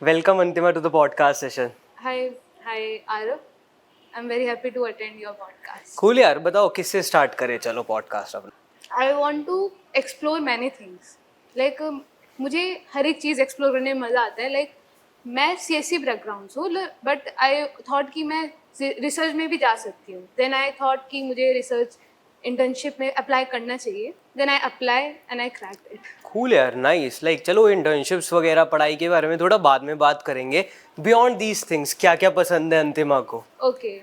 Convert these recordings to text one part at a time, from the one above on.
Welcome Antima to the podcast session. Hi, Arav. I'm very happy to attend your podcast. Cool यार, बताओ किससे start करें चलो podcast अपना. I want to explore many things. Like मुझे हर एक चीज़ explore करने में मज़ा आता है. Like मैं CSC बैकग्राउंड से हूँ, बट आई थॉट कि मैं रिसर्च में भी जा सकती हूँ. देन आई थॉट कि मुझे रिसर्च इंटर्नशिप में अप्लाई करना चाहिए. Then I apply and I cracked it. Cool यार, नाइस. लाइक चलो इंटर्नशिप्स वगैरह पढ़ाई के बारे में थोड़ा बाद में बात करेंगे. बियॉन्ड दीज थिंग्स क्या क्या पसंद है अंतिमा को? Okay,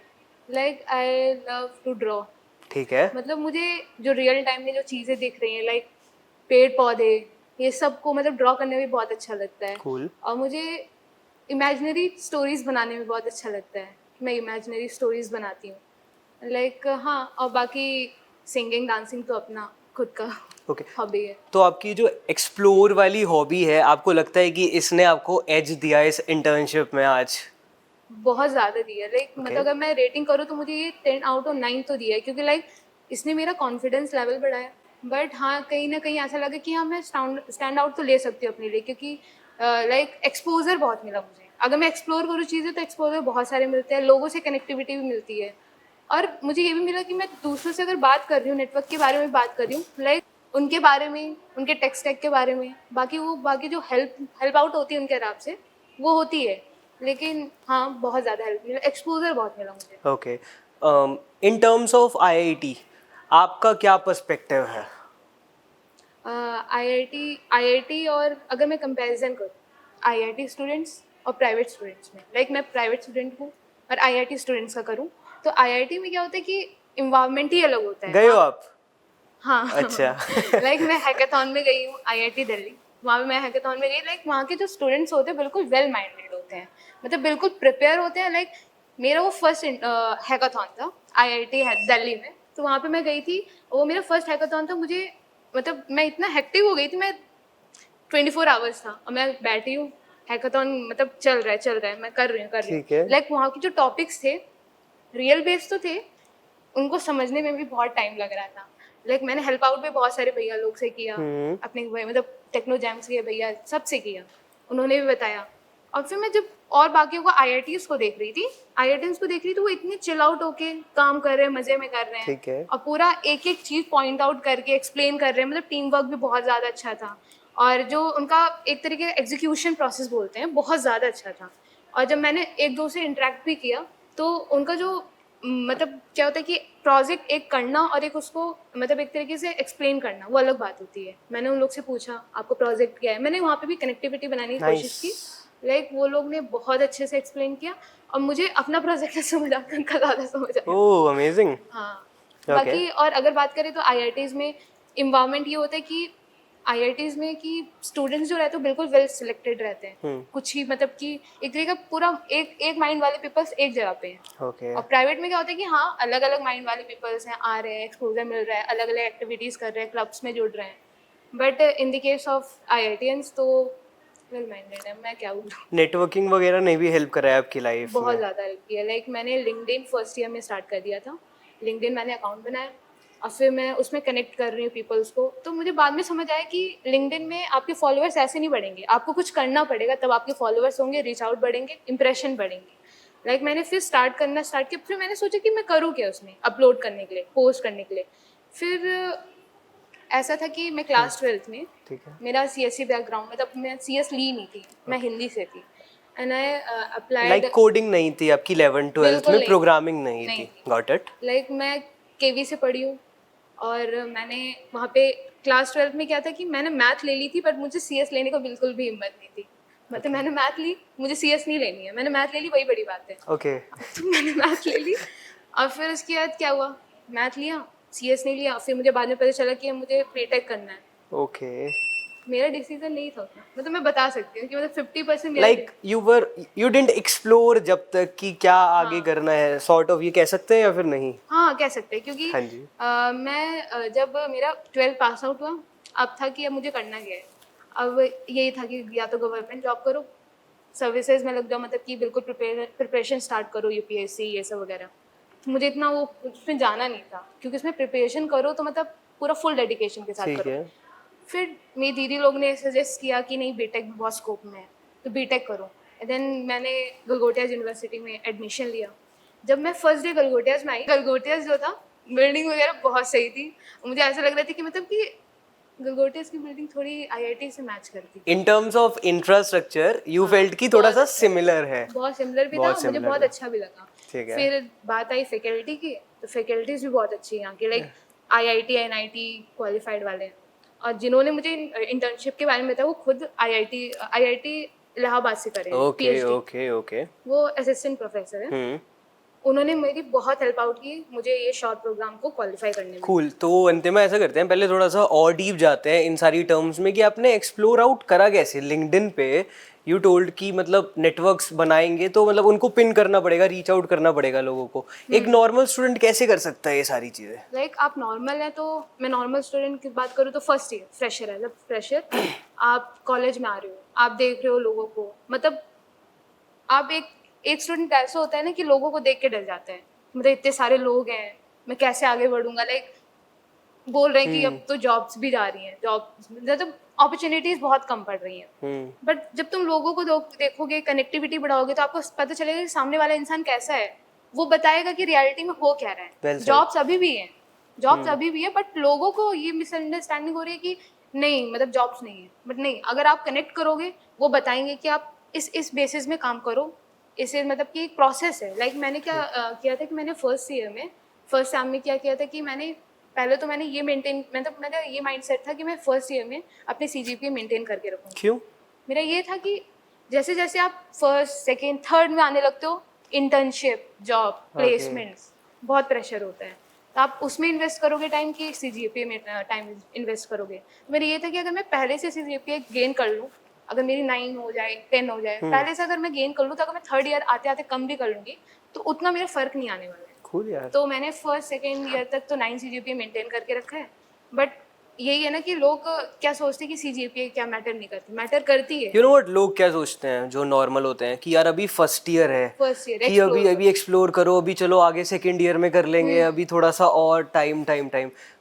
like I love to draw. ठीक है. मतलब मुझे जो रियल टाइम में जो चीज़ें दिख रही हैं, लाइक पेड़ पौधे, ये सब को मतलब ड्रॉ करने में बहुत अच्छा लगता है. Cool. और मुझे इमेजिनरी स्टोरीज बनाने में बहुत अच्छा लगता है. मैं इमेजिनरी स्टोरीज बनाती हूँ. लाइक हाँ, और बाकी सिंगिंग डांसिंग तो अपना खुद का ओके. हॉबी है. तो आपकी जो एक्सप्लोर वाली हॉबी है, आपको लगता है कि इसने आपको एज दिया इस इंटर्नशिप में आज? बहुत ज़्यादा दिया. लाइक मतलब अगर मैं रेटिंग करूँ तो मुझे ये 10 आउट ऑफ 9 तो दिया है, क्योंकि लाइक इसने मेरा कॉन्फिडेंस लेवल बढ़ाया. बट हाँ, कहीं ना कहीं ऐसा लगा कि हाँ, मैं स्टैंड आउट तो ले सकती हूँ अपने लिए, क्योंकि लाइक एक्सपोजर बहुत मिला मुझे. अगर मैं एक्सप्लोर करूँ चीज़ें तो एक्सपोजर बहुत सारे मिलते हैं, लोगों से कनेक्टिविटी भी मिलती है. और मुझे ये भी मिला कि मैं दूसरों से अगर बात कर रही हूँ, नेटवर्क के बारे में बात कर रही हूँ, लाइक उनके बारे में, उनके टेक स्टैक के बारे में, बाकी जो हेल्प आउट होती है उनके तरफ से, वो होती है. लेकिन हाँ, बहुत ज़्यादा हेल्प मिला, एक्सपोजर बहुत मिला मुझे. Okay. In terms of IIT आपका क्या पर्सपेक्टिव है? आईआईटी और अगर मैं कंपैरिजन करूँ आईआईटी स्टूडेंट्स और प्राइवेट स्टूडेंट्स में, लाइक मैं प्राइवेट स्टूडेंट हूँ और आईआईटी स्टूडेंट्स का करूँ, तो आईआईटी में क्या होता है कि इन्वायरमेंट ही अलग होता है. गए हो आप? हाँ. अच्छा. लाइक मैं हैकाथॉन में गई हूँ आईआईटी दिल्ली. वहाँ पे मैं हैकाथॉन में गई. लाइक वहाँ के जो स्टूडेंट्स होते हैं बिल्कुल वेल माइंडेड होते हैं, मतलब बिल्कुल प्रिपेयर होते हैं. लाइक मेरा वो फर्स्ट हैकाथॉन था आईआईटी दिल्ली में, तो वहाँ पे मैं गई थी. वो मेरा फर्स्ट हैकाथॉन था. मुझे मतलब मैं इतना हेक्टिक हो गई थी. मैं 24 आवर्स था और मैं बैठी हूँ. हैकाथॉन मतलब चल रहा है, मैं कर रही ठीक हूँ. है. लाइक वहाँ के जो टॉपिक्स थे रियल बेस तो थे, उनको समझने में भी बहुत टाइम लग रहा था. लाइक मैंने हेल्प आउट भी बहुत सारे भैया लोग से किया, अपने मतलब टेक्नो जैम्स के भैया सबसे किया, उन्होंने भी बताया. और फिर मैं जब और बाकियों को आईआईटीज़ को देख रही थी तो वो इतने चिल आउट होके काम कर रहे हैं, मजे में कर रहे हैं. ठीक है. और पूरा एक एक चीज़ पॉइंट आउट करके एक्सप्लेन कर रहे हैं. मतलब टीम वर्क भी बहुत ज़्यादा अच्छा था, और जो उनका एक तरीके का एग्जीक्यूशन प्रोसेस बोलते हैं, बहुत ज़्यादा अच्छा था. और जब मैंने एक दो से इंटरेक्ट भी किया, तो उनका जो मतलब क्या होता है कि प्रोजेक्ट एक करना और एक उसको मतलब एक तरीके से एक्सप्लेन करना, वो अलग बात होती है. मैंने उन लोग से पूछा आपको प्रोजेक्ट क्या है, मैंने वहाँ पे भी कनेक्टिविटी बनाने की कोशिश की. लाइक वो लोग ने बहुत अच्छे से एक्सप्लेन किया और मुझे अपना प्रोजेक्ट समझ आया, उनका ज़्यादा समझ आया. ओह अमेजिंग. हाँ. Okay. बाकी और अगर बात करें तो आईआईटीज़ में इन्वायरमेंट ये होता है कि आईआईटीज़ में कि स्टूडेंट्स जो रहते हैं बिल्कुल वेल सिलेक्टेड रहते हैं. कुछ ही मतलब कि एक तरीके का पूरा एक माइंड वाले पीपल्स एक जगह पे हैं. Okay. और प्राइवेट में क्या होता है कि हाँ, अलग अलग माइंड वाले पीपल्स हैं, आ रहे हैं, एक्सपोजर मिल रहा है, अलग अलग एक्टिविटीज़ कर रहे हैं, क्लब्स में जुड़ रहे हैं. But in the case of IITians तो वेल माइंडेड है. मैं क्या बोलूँ. नेटवर्किंग वगैरह ने भी हेल्प करा है आपकी लाइफ में? बहुत ज़्यादा हेल्प किया. लाइक मैंने लिंक्डइन फर्स्ट ईयर में स्टार्ट कर दिया था. लिंक्डइन मैंने अकाउंट बनाया और फिर मैं उसमें कनेक्ट कर रही हूँ पीपल्स को. तो मुझे बाद में समझ आया कि लिंक्डइन में आपके फॉलोअर्स ऐसे नहीं बढ़ेंगे, आपको कुछ करना पड़ेगा तब आपके फॉलोअर्स होंगे, रीच आउट बढ़ेंगे, इंप्रेशन बढ़ेंगे. लाइक मैंने फिर स्टार्ट किया. फिर मैंने सोचा कि मैं करूँ क्या उसमें अपलोड करने के लिए, पोस्ट करने के लिए. फिर ऐसा था कि मैं क्लास 12th में, मेरा सीएससी बैकग्राउंड, मतलब मैं सीएस ली नहीं थी, मैं हिंदी से थी. And I applied. Like coding नहीं थी आपकी 11th-12th में? प्रोग्रामिंग नहीं थी. Got it. लाइक मैं केवी से पढ़ी हूँ और मैंने वहाँ पे क्लास 12th में क्या था कि मैंने मैथ ले ली थी, बट मुझे सीएस लेने को बिल्कुल भी हिम्मत नहीं थी. मतलब मैंने मैथ ली, मुझे सीएस नहीं लेनी है, मैंने मैथ ले ली, वही बड़ी बात है. ओके. तो मैंने मैथ ले ली और फिर उसके बाद क्या हुआ, मैथ लिया, सीएस नहीं लिया. फिर मुझे बाद में पता चला कि मुझे बीटेक करना है. ओके. मेरा डिसीजन नहीं था उतना, मतलब मैं बता सकती हूँ कि मतलब 50% लाइक यू डिडंट एक्सप्लोर जब तक कि क्या आगे करना है, सॉर्ट ऑफ, ये कह सकते हैं या फिर नहीं? हाँ, कह सकते हैं, क्योंकि हाँ जी. मैं जब मेरा 12th पास आउट हुआ, अब था कि अब मुझे करना क्या है. अब यही था कि या तो गवर्नमेंट जॉब करो, सर्विसेज में लग जाओ, मतलब कि बिल्कुल प्रिपरेशन स्टार्ट करो, यूपीएससी ये सब वगैरह. मुझे इतना वो उसमें जाना नहीं था, क्योंकि उसमें प्रिपरेशन करो तो मतलब पूरा फुल डेडिकेशन के साथ करो. फिर मेरी दीदी लोग ने सजेस्ट किया कि नहीं, बीटेक में बहुत स्कोप में है, तो बीटेक करो. देन मैंने गलगोटियाज यूनिवर्सिटी में एडमिशन लिया। जब मैं फर्स्ट डे गलगोटियाज में आई, गलगोटियाज जो था बिल्डिंग वगैरह बहुत सही थी, मुझे ऐसा लग रहा था कि मतलब कि गलगोटियाज की बिल्डिंग थोड़ी आईआईटी से मैच करती। In terms of infrastructure you felt की थोड़ा सा सिमिलर है। बहुत सिमिलर भी था, बहुत मुझे similar बहुत है। अच्छा भी लगा। ठीक है। फिर बात आई फैकल्टी की, तो फैकल्टीज भी बहुत अच्छी हैं यहाँ की, लाइक आईआईटी एनआईटी क्वालिफाइड वाले हैं। और जिन्होंने मुझे इंटर्नशिप के बारे में बताया वो खुद आईआईटी इलाहाबाद से करे हैं ओके पीएचडी। Okay okay. वो असिस्टेंट प्रोफेसर है। उन्होंने मेरी बहुत हेल्प आउट की मुझे ये शॉर्ट प्रोग्राम को क्वालिफाई करने में। कूल। तो अंतिमा ऐसा करते हैं, पहले थोड़ा सा और डीप जाते हैं इन सारी टर्म्स में कि आपने एक्सप्लोर आउट करा कैसे। लिंक्डइन पे यू टोल्ड कि मतलब नेटवर्क्स बनाएंगे तो मतलब उनको पिन करना पड़ेगा, रीच आउट करना पड़ेगा लोगों को। एक नॉर्मल स्टूडेंट कैसे कर सकता है ये सारी चीजें? लाइक आप नॉर्मल हैं, तो मैं नॉर्मल स्टूडेंट की बात करूँ तो फर्स्ट ईयर फ्रेशर है। जब फ्रेशर आप कॉलेज में आ रहे हो, आप देख रहे हो लोगों को, मतलब आप एक स्टूडेंट ऐसा होता है ना कि लोगों को देख के डर जाता है, मतलब इतने सारे लोग हैं, मैं कैसे आगे बढ़ूंगा। लाइक बोल रहे हैं कि अब तो जॉब्स भी जा रही हैं, जॉब्स मतलब अपॉर्चुनिटीज बहुत कम पड़ रही हैं। बट जब तुम लोगों को देखोगे, कनेक्टिविटी बढ़ाओगे, तो आपको पता चलेगा कि सामने वाला इंसान कैसा है। वो बताएगा कि रियलिटी में हो क्या रहा है। Well said. जॉब्स अभी भी हैं, जॉब्स अभी भी है, बट लोगों को ये मिसअंडरस्टैंडिंग हो रही है कि नहीं मतलब जॉब्स नहीं है। बट नहीं, अगर आप कनेक्ट करोगे वो बताएंगे कि आप इस बेसिस में काम करो। इसे मतलब कि एक प्रोसेस है। लाइक मैंने क्या किया था कि मैंने फर्स्ट सेम में क्या किया था कि मैंने पहले तो मैंने ये मेंटेन, मतलब मेरा ये माइंडसेट था कि मैं फर्स्ट ईयर में अपने सीजीपीए मेंटेन करके रखूँ। क्यों? मेरा ये था कि जैसे जैसे आप फर्स्ट सेकेंड थर्ड में आने लगते हो, इंटर्नशिप, जॉब, प्लेसमेंट्स, बहुत प्रेशर होता है, तो आप उसमें इन्वेस्ट करोगे टाइम कि सीजीपीए में टाइम इन्वेस्ट करोगे। तो मेरा ये था कि अगर मैं पहले से सीजीपीए गेन कर लूँ, अगर मेरी 9 हो जाए 10 हो जाए पहले से, अगर मैं गेन कर लूँ, तो अगर मैं थर्ड ईयर आते आते कम भी कर लूँगी तो उतना मेरा फर्क नहीं आने वाला है। कूल यार। तो मैंने फर्स्ट सेकेंड ईयर तक तो 9 सीजीपीए मेंटेन करके रखा है। बट यही है ना कि लोग क्या सोचते हैं कि सीजीपीए क्या मैटर नहीं करती, मैटर करती है। यू नो व्हाट, लोग क्या सोचते हैं जो नॉर्मल होते हैं कि यार अभी फर्स्ट ईयर है, फर्स्ट ईयर कि अभी एक्सप्लोर करो, अभी चलो आगे सेकंड ईयर में कर लेंगे, अभी थोड़ा सा और टाइम।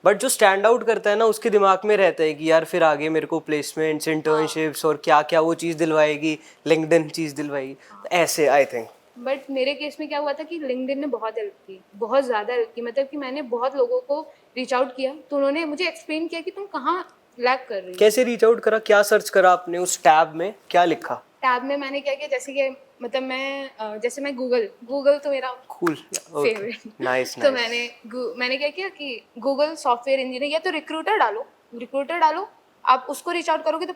बट जो स्टैंड आउट करता है ना, उसके दिमाग में रहता है कि यार फिर आगे मेरे को प्लेसमेंट्स, इंटर्नशिप्स और क्या क्या वो चीज़ दिलवाएगी, लिंक्डइन चीज़ दिलवाएगी, ऐसे आई थिंक। बट मेरे केस में क्या हुआ था कि लिंक्डइन ने बहुत हेल्प की, बहुत ज़्यादा हेल्प की। मतलब कि मैंने बहुत लोगों को रीच आउट किया, तो उन्होंने मुझे एक्सप्लेन किया कि तुम कहाँ लैग कर रही हो। कैसे रीच आउट करा, क्या सर्च करा आपने उस टैब में, क्या लिखा? टैब में मैंने क्या किया, जैसे कि मतलब जैसे मैं गूगल तो मेरा कूल, फेवरेट। नाइस। तो मैंने क्या किया कि गूगल सॉफ्टवेयर इंजीनियर या तो रिक्रूटर डालो, आप उसको रीच आउट करोगे तो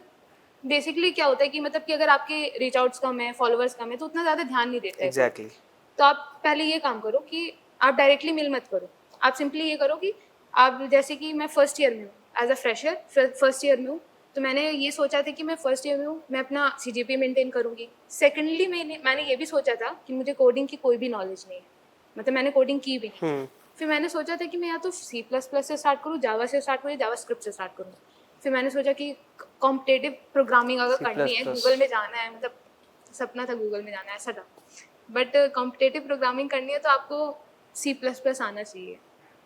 बेसिकली क्या होता है कि मतलब कि अगर आपके रीच आउट्स कम है, फॉलोअर्स कम है, तो उतना ज़्यादा ध्यान नहीं देता है। एग्जैक्टली। तो आप पहले ये काम करो कि आप डायरेक्टली मेल मत करो। आप सिंपली ये करो कि आप, जैसे कि मैं फर्स्ट ईयर में हूँ, as a fresher first year में हूँ, तो मैंने ये सोचा था कि मैं फर्स्ट ईयर में हूँ, मैं अपना सीजीपीए मेंटेन करूँगी। सेकेंडली मैंने ये भी सोचा था कि मुझे कोडिंग की कोई भी नॉलेज नहीं है, मतलब मैंने कोडिंग की भी नहीं। फिर मैंने सोचा था कि मैं या तो C++ से स्टार्ट करूँ, जावा से स्टार्ट करूँ, जावा स्क्रिप्ट से स्टार्ट करूँ। फिर मैंने सोचा कि कॉम्पिटेटिव प्रोग्रामिंग अगर करनी है, गूगल में जाना है, मतलब सपना था गूगल में जाना है, ऐसा था। बट कॉम्पिटेटिव प्रोग्रामिंग करनी है तो आपको C++ आना चाहिए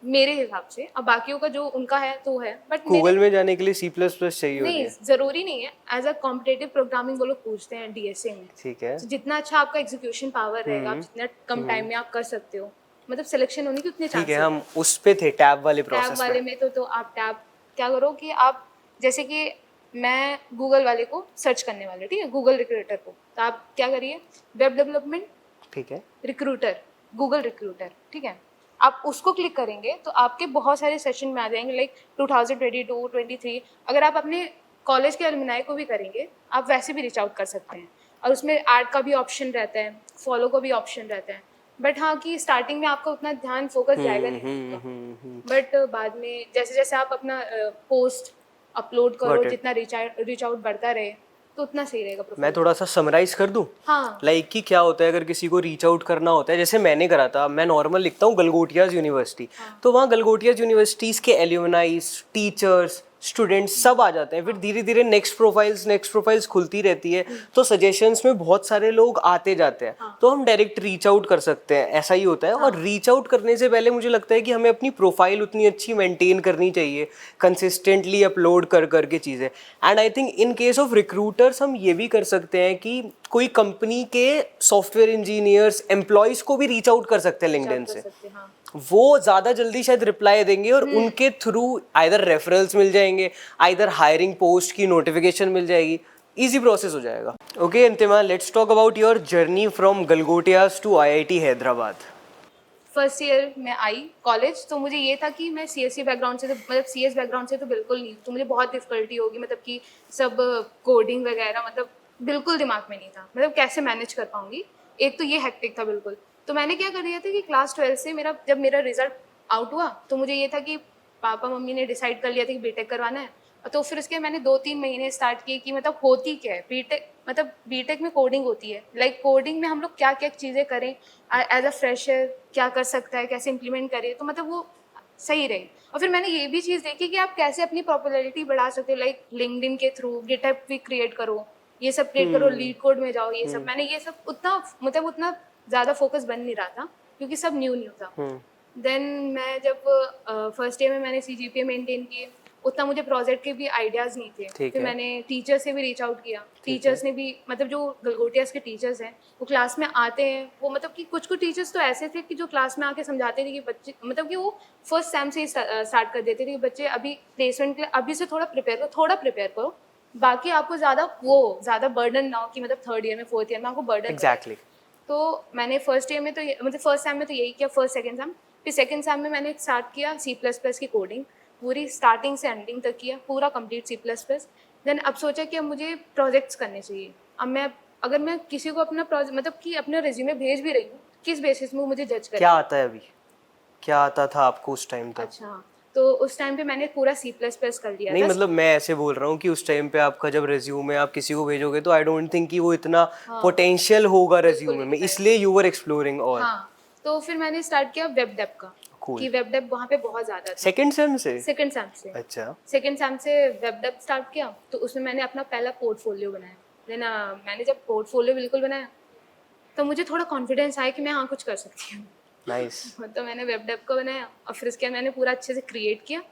मेरे हिसाब से। अब बाकियों का जो उनका है तो है, बट गूगल में जाने के लिए C++ चाहिए होती नहीं, है? जरूरी नहीं है। एज अ कॉम्पिटेटिव प्रोग्रामिंग वो लोग पूछते हैं डीएसए में। ठीक है। तो जितना अच्छा आपका एग्जीक्यूशन पावर रहेगा, आप जितना कम टाइम में आप कर सकते हो, मतलब सिलेक्शन होने की उतने ठीक है, चांसेस। हम उस पे थे टैब वाले टैब प्रोसेस वाले में। में तो आप टैब क्या करो कि आप, जैसे कि मैं गूगल वाले को सर्च करने वाले, ठीक है, गूगल रिक्रूटर को, तो आप क्या करिए, वेब डेवलपमेंट ठीक है। रिक्रूटर, गूगल रिक्रूटर, ठीक है, आप उसको क्लिक करेंगे तो आपके बहुत सारे सेशन में आ जाएंगे, लाइक 2022, 23। अगर आप अपने कॉलेज के अलुमनाई को भी करेंगे, आप वैसे भी रीच आउट कर सकते हैं। और उसमें ऐड का भी ऑप्शन रहता है, फॉलो का भी ऑप्शन रहता है। बट हाँ कि स्टार्टिंग में आपका उतना ध्यान फोकस जाएगा नहीं, बट बाद में जैसे जैसे आप अपना पोस्ट अपलोड करो, जितना रीच आउट बढ़ता रहे तो उतना सही रहेगा। मैं थोड़ा सा समराइज कर दूं। हाँ, लाइक कि क्या होता है अगर किसी को रीच आउट करना होता है, जैसे मैंने करा था, मैं नॉर्मल लिखता हूँ गलगोटियाज यूनिवर्सिटी, तो वहाँ गलगोटियाज यूनिवर्सिटीज़ के एल्यूमनाइज, टीचर्स, स्टूडेंट्स सब आ जाते हैं, फिर धीरे धीरे नेक्स्ट प्रोफाइल्स खुलती रहती है, तो सजेशंस में बहुत सारे लोग आते जाते हैं, तो हम डायरेक्ट रीच आउट कर सकते हैं, ऐसा ही होता है। और रीच आउट करने से पहले मुझे लगता है कि हमें अपनी प्रोफाइल उतनी अच्छी मेंटेन करनी चाहिए, कंसिस्टेंटली अपलोड कर करके चीज़ें। And I think in case of recruiters हम ये भी कर सकते हैं कि कोई कंपनी के सॉफ्टवेयर इंजीनियर्स एम्प्लॉयज़ को भी रीच आउट कर सकते हैं लिंक्डइन से, वो ज़्यादा जल्दी शायद रिप्लाई देंगे और उनके थ्रू आइदर रेफरल्स मिल जाएंगे, आइदर हायरिंग पोस्ट की नोटिफिकेशन मिल जाएगी, इजी प्रोसेस हो जाएगा। Okay Antima, let's talk about your journey from Galgotias to IIT Hyderabad. First year में आई कॉलेज, तो मुझे ये था कि मैं सीएससी बैकग्राउंड से, तो मतलब सीएस बैकग्राउंड से तो बिल्कुल नहीं, तो मुझे बहुत डिफिकल्टी होगी, मतलब कि सब कोडिंग वगैरह मतलब बिल्कुल दिमाग में नहीं था, मतलब कैसे मैनेज कर पाऊंगी, एक तो ये हेक्टिक था बिल्कुल। तो मैंने क्या कर दिया था कि क्लास 12 से जब मेरा रिजल्ट आउट हुआ, तो मुझे ये था कि पापा मम्मी ने डिसाइड कर लिया था कि बीटेक करवाना है, तो फिर उसके मैंने 2-3 महीने स्टार्ट किए कि मतलब होती क्या है बीटेक, मतलब बीटेक में कोडिंग होती है, लाइक कोडिंग में हम लोग क्या क्या चीज़ें करें एज अ फ्रेशर, क्या कर सकता है, कैसे इम्प्लीमेंट करें, तो मतलब वो सही रही। और फिर मैंने ये भी चीज़ देखी कि आप कैसे अपनी पॉपुलैरिटी बढ़ा सकते हो, लाइक लिंक्डइन के थ्रू गिटहब भी क्रिएट करो, ये सब क्रिएट करो, लीड कोड में जाओ, ये सब मैंने ये सब उतना ज़्यादा फोकस बन नहीं रहा था क्योंकि सब न्यू था। देन मैं जब फर्स्ट ईयर में मैंने CGPA मेंटेन किए, उतना मुझे प्रोजेक्ट के भी आइडियाज़ नहीं थे, फिर मैंने टीचर से भी रीच आउट किया, टीचर्स ने भी, मतलब जो गलगोटियास के टीचर्स हैं वो क्लास में आते हैं, वो मतलब कि कुछ टीचर्स तो ऐसे थे कि जो क्लास में आके समझाते थे कि बच्चे, मतलब कि वो फर्स्ट सेम से ही स्टार्ट कर देते थे कि बच्चे अभी प्लेसमेंट के लिए अभी से थोड़ा प्रिपेयर करो, बाकी आपको ज़्यादा बर्डन ना हो कि मतलब थर्ड ईयर में फोर्थ ईयर में आपको बर्डन। एग्जैक्टली। तो मैंने फर्स्ट ईयर में तो मतलब फर्स्ट सेम में तो यही किया, फर्स्ट सेकंड सेम, फिर सेकंड सेम में मैंने स्टार्ट किया C++ की कोडिंग, पूरी स्टार्टिंग से एंडिंग तक किया, पूरा कंप्लीट C++। देन अब सोचा कि अब मुझे प्रोजेक्ट्स करने चाहिए। अब अगर मैं किसी को अपना प्रोजेक्ट, मतलब कि अपना रिज्यूमे भेज भी रही हूँ, किस बेसिस में वो मुझे जज करे। क्या आता है अभी, क्या आता था आपको उस टाइम तक? अच्छा, तो उस टाइम पे मैंने पूरा C++ कर लिया नहीं था। मतलब मैं ऐसे बोल रहा हूँ कि उस टाइम पे आपका जब रेज्यूमे आप किसी को भेजोगे तो आई डोंट थिंक कि वो इतना पोटेंशियल होगा रेज्यूमे में, इसलिए यू वर एक्सप्लोरिंग। और हाँ, तो फिर मैंने स्टार्ट किया वेब डेव का, कि वेब डेव वहाँ पे बहुत ज़्यादा था। सेकंड सेम से? सेकंड सेम से। अच्छा। सेकंड सेम से वेब डेव स्टार्ट किया, तो उसमें मैंने अपना पहला पोर्टफोलियो बनाया। देन मैंने जब पोर्टफोलियो बिल्कुल बनाया, तो मुझे थोड़ा कॉन्फिडेंस आया कि मैं हाँ कुछ कर सकती हूँ। नाइस। तो मैंने वेब डेव का बनाया और फिर उसके बाद मैंने पूरा अच्छे से क्रिएट किया।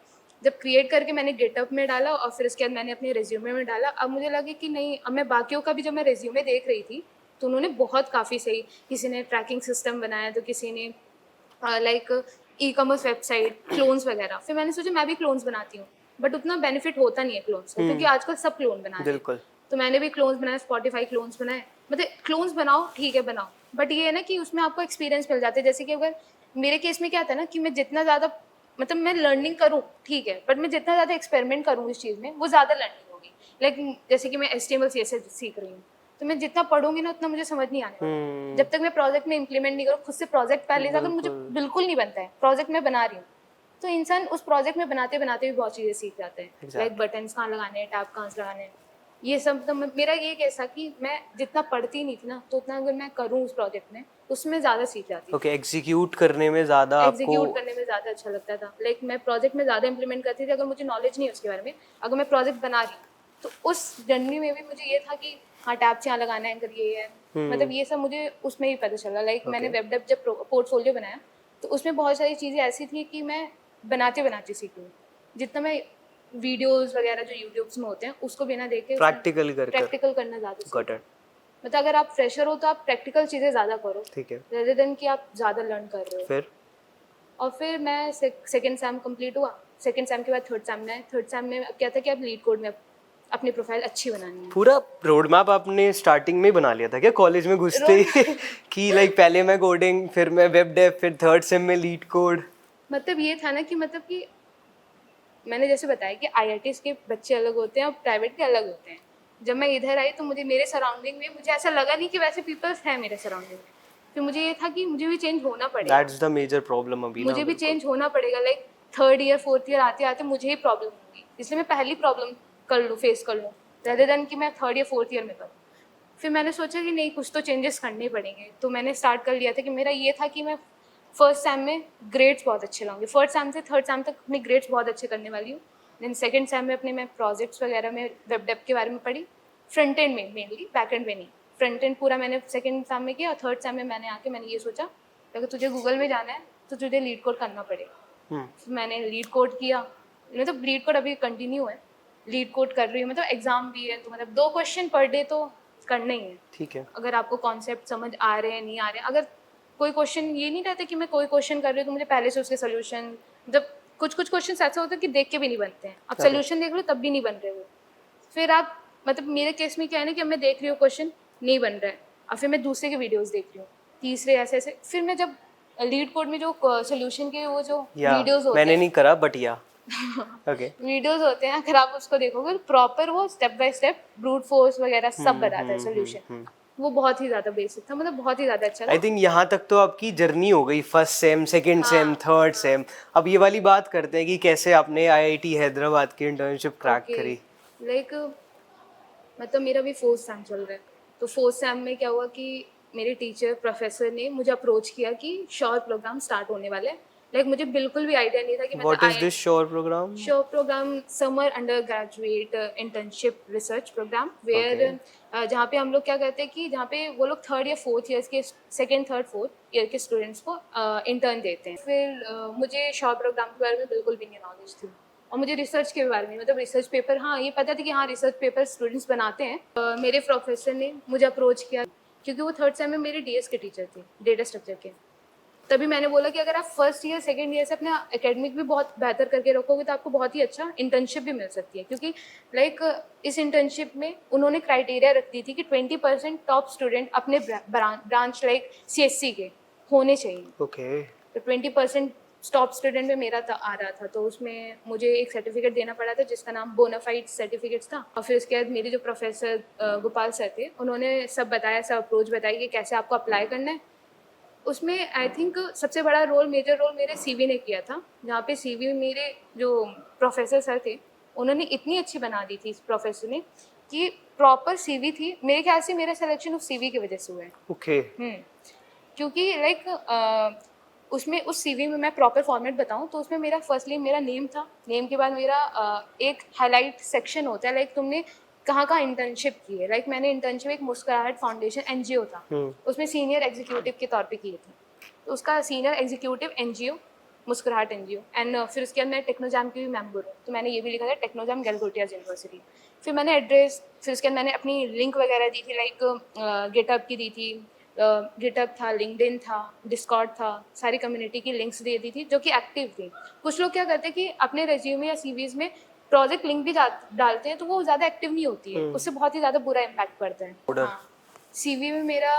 जब क्रिएट करके मैंने गिटहब में डाला और फिर उसके बाद मैंने अपने रेज्यूमे में डाला। अब मुझे लगे कि नहीं, अब मैं बाकियों का भी जब मैं रेज्यूमे देख रही थी तो उन्होंने बहुत काफ़ी सही, किसी ने ट्रैकिंग सिस्टम बनाया, तो किसी ने लाइक ई-कॉमर्स वेबसाइट, क्लोन्स वगैरह। फिर मैंने सोचा मैं भी क्लोन्स बनाती हूँ, बट उतना बेनिफिट होता नहीं है क्लोन्स का, क्योंकि आजकल सब क्लोन बना रहे हैं। बिल्कुल। तो मैंने भी क्लोन्स बनाए, स्पॉटिफाई क्लोन्स बनाए। मतलब क्लोन्स बनाओ, ठीक है बनाओ, बट ये है ना कि उसमें आपको एक्सपीरियंस मिल जाता है। जैसे कि अगर मेरे केस में क्या था ना कि मैं जितना ज़्यादा, मतलब मैं लर्निंग करूँ ठीक है, बट मैं जितना ज़्यादा एक्सपेरिमेंट करूँ इस चीज़ में, वो ज़्यादा लर्निंग होगी। लाइक जैसे कि मैं HTML CSS सीख रही हूँ, तो मैं जितना पढ़ूंगी ना उतना मुझे समझ नहीं आने वाला जब तक मैं प्रोजेक्ट में इंप्लीमेंट नहीं करूँ। खुद से प्रोजेक्ट पहले से अगर मुझे बिल्कुल नहीं बनता है, प्रोजेक्ट में बना रही हूँ, तो इंसान उस प्रोजेक्ट में बनाते बनाते भी बहुत चीज़ें सीख जाते हैं। लाइक बटन्स कहाँ लगाने हैं, टैब कहाँ से लगाने हैं, ये सब। तो मेरा ये कैसा कि मैं जितना पढ़ती नहीं थी ना, तो उतना अगर मैं करूँ उस प्रोजेक्ट में, उसमें ज़्यादा सीख जाती हूँ। ओके, एग्जीक्यूट करने में ज़्यादा आपको, एग्जीक्यूट करने में ज़्यादा अच्छा लगता था। लाइक मैं प्रोजेक्ट में ज़्यादा इंप्लीमेंट करती थी अगर मुझे नॉलेज नहीं है उसके बारे में। अगर मैं प्रोजेक्ट बना रही हूँ तो उस जर्नी में भी मुझे ये था कि हाँ टैब यहाँ लगाना है, अगर ये है, मतलब ये सब मुझे उसमें ही पता चला। लाइक मैंने वेब डेव जब पोर्टफोलियो बनाया, तो उसमें बहुत सारी चीज़ें ऐसी थी कि मैं बनाते बनाते सीखी हूँ। जितना मैं वीडियोस वगैरह जो यूट्यूब्स में होते हैं उसको बिना देखे प्रैक्टिकल करना ज़्यादा। Got it. मतलब अगर आप फ्रेशर हो तो आप प्रैक्टिकल चीज़ें ज़्यादा करो, ठीक है, रेदर देन कि आप ज़्यादा लर्न कर रहे हो। फिर और फिर मैं सेकंड सेम कंप्लीट हुआ। सेकंड सेम के बाद थर्ड सेम में, थर्ड सेम में क्या था कि आप लीड कोड में अपनी प्रोफाइल अच्छी बनानी है। पूरा रोड मैप आपने स्टार्टिंग में बना लिया था क्या कॉलेज में घुसते ही कि लाइक पहले मैं कोडिंग, फिर मैं वेब डेव, फिर थर्ड सेम में लीड कोड? मतलब ये था ना कि मतलब कि मैंने जैसे बताया कि IITs के बच्चे अलग होते हैं और प्राइवेट के अलग होते हैं। जब मैं इधर आई तो मुझे मेरे सराउंडिंग में मुझे ऐसा लगा नहीं कि वैसे पीपल्स हैं मेरे सराउंडिंग में। फिर मुझे ये था कि मुझे भी चेंज होना पड़ेगा। दैट्स द मेजर प्रॉब्लम अभी ना, मुझे भी चेंज होना पड़ेगा। Like third year fourth year आते आते मुझे ही प्रॉब्लम होगी, इसलिए मैं पहली प्रॉब्लम फेस कर लूँ रेदर देन कि मैं थर्ड या फोर्थ ईयर में करूँ। फिर मैंने सोचा कि नहीं, कुछ तो चेंजेस करने पड़ेंगे। तो मैंने स्टार्ट कर लिया था कि मेरा ये था कि मैं फर्स्ट सेम में ग्रेड्स बहुत अच्छे लाऊंगी, फर्स्ट सेम से थर्ड सेम तक अपने ग्रेड्स बहुत अच्छे करने वाली हूँ। देन सेकंड सेम में अपने मैं प्रोजेक्ट्स वगैरह में वेब डेव के बारे में पढ़ी, फ्रंट एंड में मेनली, बैक एंड में नहीं। फ्रंट एंड पूरा मैंने सेकंड सेम में किया और थर्ड सेम में मैंने ये सोचा कि अगर तुझे गूगल में जाना है तो तुझे लीड कोड करना पड़ेगा। फिर मैंने लीड कोड किया, मतलब लीड कोड अभी कंटिन्यू है, लीड कोड कर रही हूँ, मतलब एग्जाम भी है तो मतलब 2 क्वेश्चन पर डे तो करना ही है। ठीक है। अगर आपको कॉन्सेप्ट समझ आ रहे हैं नहीं आ रहे हैं, अगर कोई क्वेश्चन ये नहीं रहता कि मैं कोई क्वेश्चन कर रही हूँ तो मुझे पहले से उसके सोल्यूशन, मतलब कुछ क्वेश्चन ऐसे होते हैं कि देख के भी नहीं बनते हैं, आप सोल्यूशन देख लो तब भी नहीं बन रहे वो। फिर आप मतलब मेरे केस में क्या है ना कि अब मैं देख रही हूँ क्वेश्चन नहीं बन रहा है, और फिर मैं दूसरे के वीडियोस देख रही हूँ, तीसरे ऐसे ऐसे, फिर मैं जब लीड कोड में जो सोल्यूशन के वो जो वीडियोस होते मैंने हैं नहीं करा बट या ओके वीडियोस होते हैं, अगर आप उसको देखोगे प्रॉपर वो step by step brute force वगैरह सब बताता है सोल्यूशन। वो बहुत ही ज्यादा बेसिक था, मतलब बहुत ही ज्यादा अच्छा आई था। थिंक यहाँ तक तो आपकी जर्नी हो गई, first sem, second same, third same. अब ये वाली बात करते हैं कि कैसे आपने आईआईटी हैदराबाद की इंटर्नशिप क्रैक करी। लाइक मतलब मेरा भी फोर्थ सेम चल रहा है, तो फोर्थ सेम में क्या हुआ कि मेरे टीचर प्रोफेसर ने मुझे अप्रोच किया कि श्योर प्रोग्राम स्टार्ट होने वाला है। लाइक मुझे बिल्कुल भी आइडिया नहीं था कि what is this SURE program? SURE program summer undergraduate internship research program, where जहाँ पे हम लोग क्या करते हैं कि जहाँ पे वो लोग थर्ड या फोर्थ ईयर के, सेकेंड थर्ड फोर्थ ईयर के स्टूडेंट्स को इंटर्न देते हैं। फिर मुझे श्योर प्रोग्राम के बारे में बिल्कुल भी नहीं नॉलेज थी, और मुझे रिसर्च के बारे में, मतलब रिसर्च पेपर, हाँ ये पता था कि हाँ रिसर्च पेपर स्टूडेंट्स बनाते हैं। मेरे प्रोफेसर ने मुझे अप्रोच किया क्योंकि वो थर्ड सेम में मेरे डीएस के टीचर थे, डेटा स्ट्रक्चर के। तभी मैंने बोला कि अगर आप फर्स्ट ईयर सेकंड ईयर से अपना एकेडमिक भी बहुत बेहतर करके रखोगे तो आपको बहुत ही अच्छा इंटर्नशिप भी मिल सकती है, क्योंकि लाइक इस इंटर्नशिप में उन्होंने क्राइटेरिया रख दी थी कि 20% टॉप स्टूडेंट अपने ब्रांच लाइक सीएससी के होने चाहिए। ओके। तो 20% टॉप स्टूडेंट में मेरा आ रहा था, तो उसमें मुझे एक सर्टिफिकेट देना पड़ा था जिसका नाम बोनाफाइड सर्टिफिकेट था। और फिर उसके बाद मेरे जो प्रोफेसर गोपाल सर थे उन्होंने सब बताया, सब अप्रोच बताई कि कैसे आपको अप्लाई करना है। उसमें आई थिंक सबसे बड़ा रोल, मेजर रोल मेरे सीवी ने किया था, जहाँ पे सीवी मेरे जो प्रोफेसर सर थे उन्होंने इतनी अच्छी बना दी थी इस प्रोफेसर ने कि प्रॉपर सीवी थी। मेरे ख्याल से मेरा सिलेक्शन उस सीवी की वजह से हुआ है। ओके। क्योंकि लाइक उसमें उस सीवी में मैं प्रॉपर फॉर्मेट बताऊं तो उसमें मेरा फर्स्टली मेरा नेम था, नेम के बाद मेरा एक हाईलाइट सेक्शन होता है, लाइक तुमने कहाँ इंटर्नशिप की है। लाइक मैंने इंटर्नशिप एक मुस्कुराहट फाउंडेशन एनजीओ था, उसमें सीनियर एग्जीक्यूटिव के तौर पे किए थे, तो उसका सीनियर एग्जीक्यूटिव एनजीओ मुस्कुराहट एनजीओ। एंड फिर उसके बाद मैं टेक्नोजैम की भी मेंबर हूँ, तो मैंने ये भी लिखा था टेक्नोजैम गलगोटियाज यूनिवर्सिटी। फिर मैंने एड्रेस, फिर उसके बाद मैंने अपनी लिंक वगैरह दी थी, लाइक गिटहब की दी थी, गिटहब था, लिंक्डइन था, डिस्कॉर्ड था, सारी कम्युनिटी की लिंक्स दे दी थी जो कि एक्टिव थी। कुछ लोग क्या करते हैं कि अपने रेज्यूमे या सीवीज में प्रोजेक्ट लिंक भी डालते हैं तो वो ज़्यादा एक्टिव नहीं होती है, उससे बहुत ही ज़्यादा बुरा इम्पैक्ट पड़ता है। हाँ, सीवी में मेरा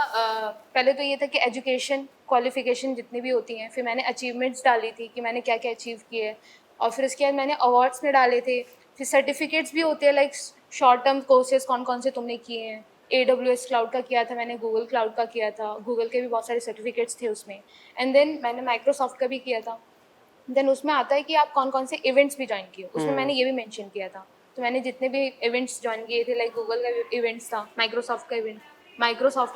पहले तो ये था कि एजुकेशन क्वालिफिकेशन जितनी भी होती हैं, फिर मैंने अचीवमेंट्स डाली थी कि मैंने क्या क्या अचीव किए, और फिर उसके बाद मैंने अवार्ड्स में डाले थे। फिर सर्टिफिकेट्स भी होते हैं, लाइक शॉर्ट टर्म कोर्सेज कौन कौन से तुमने किए हैं। AWS क्लाउड का किया था मैंने, गूगल क्लाउड का किया था, गूगल के भी बहुत सारे सर्टिफिकेट्स थे उसमें। एंड देन मैंने माइक्रोसॉफ्ट का भी किया था। देन उसमें आता है कि आप कौन कौन से इवेंट्स भी ज्वाइन किए, उसमें मैंने ये भी मेंशन किया था। तो मैंने जितने भी इवेंट्स ज्वाइन किए थे, लाइक गूगल का इवेंट्स था, माइक्रोसॉफ्ट का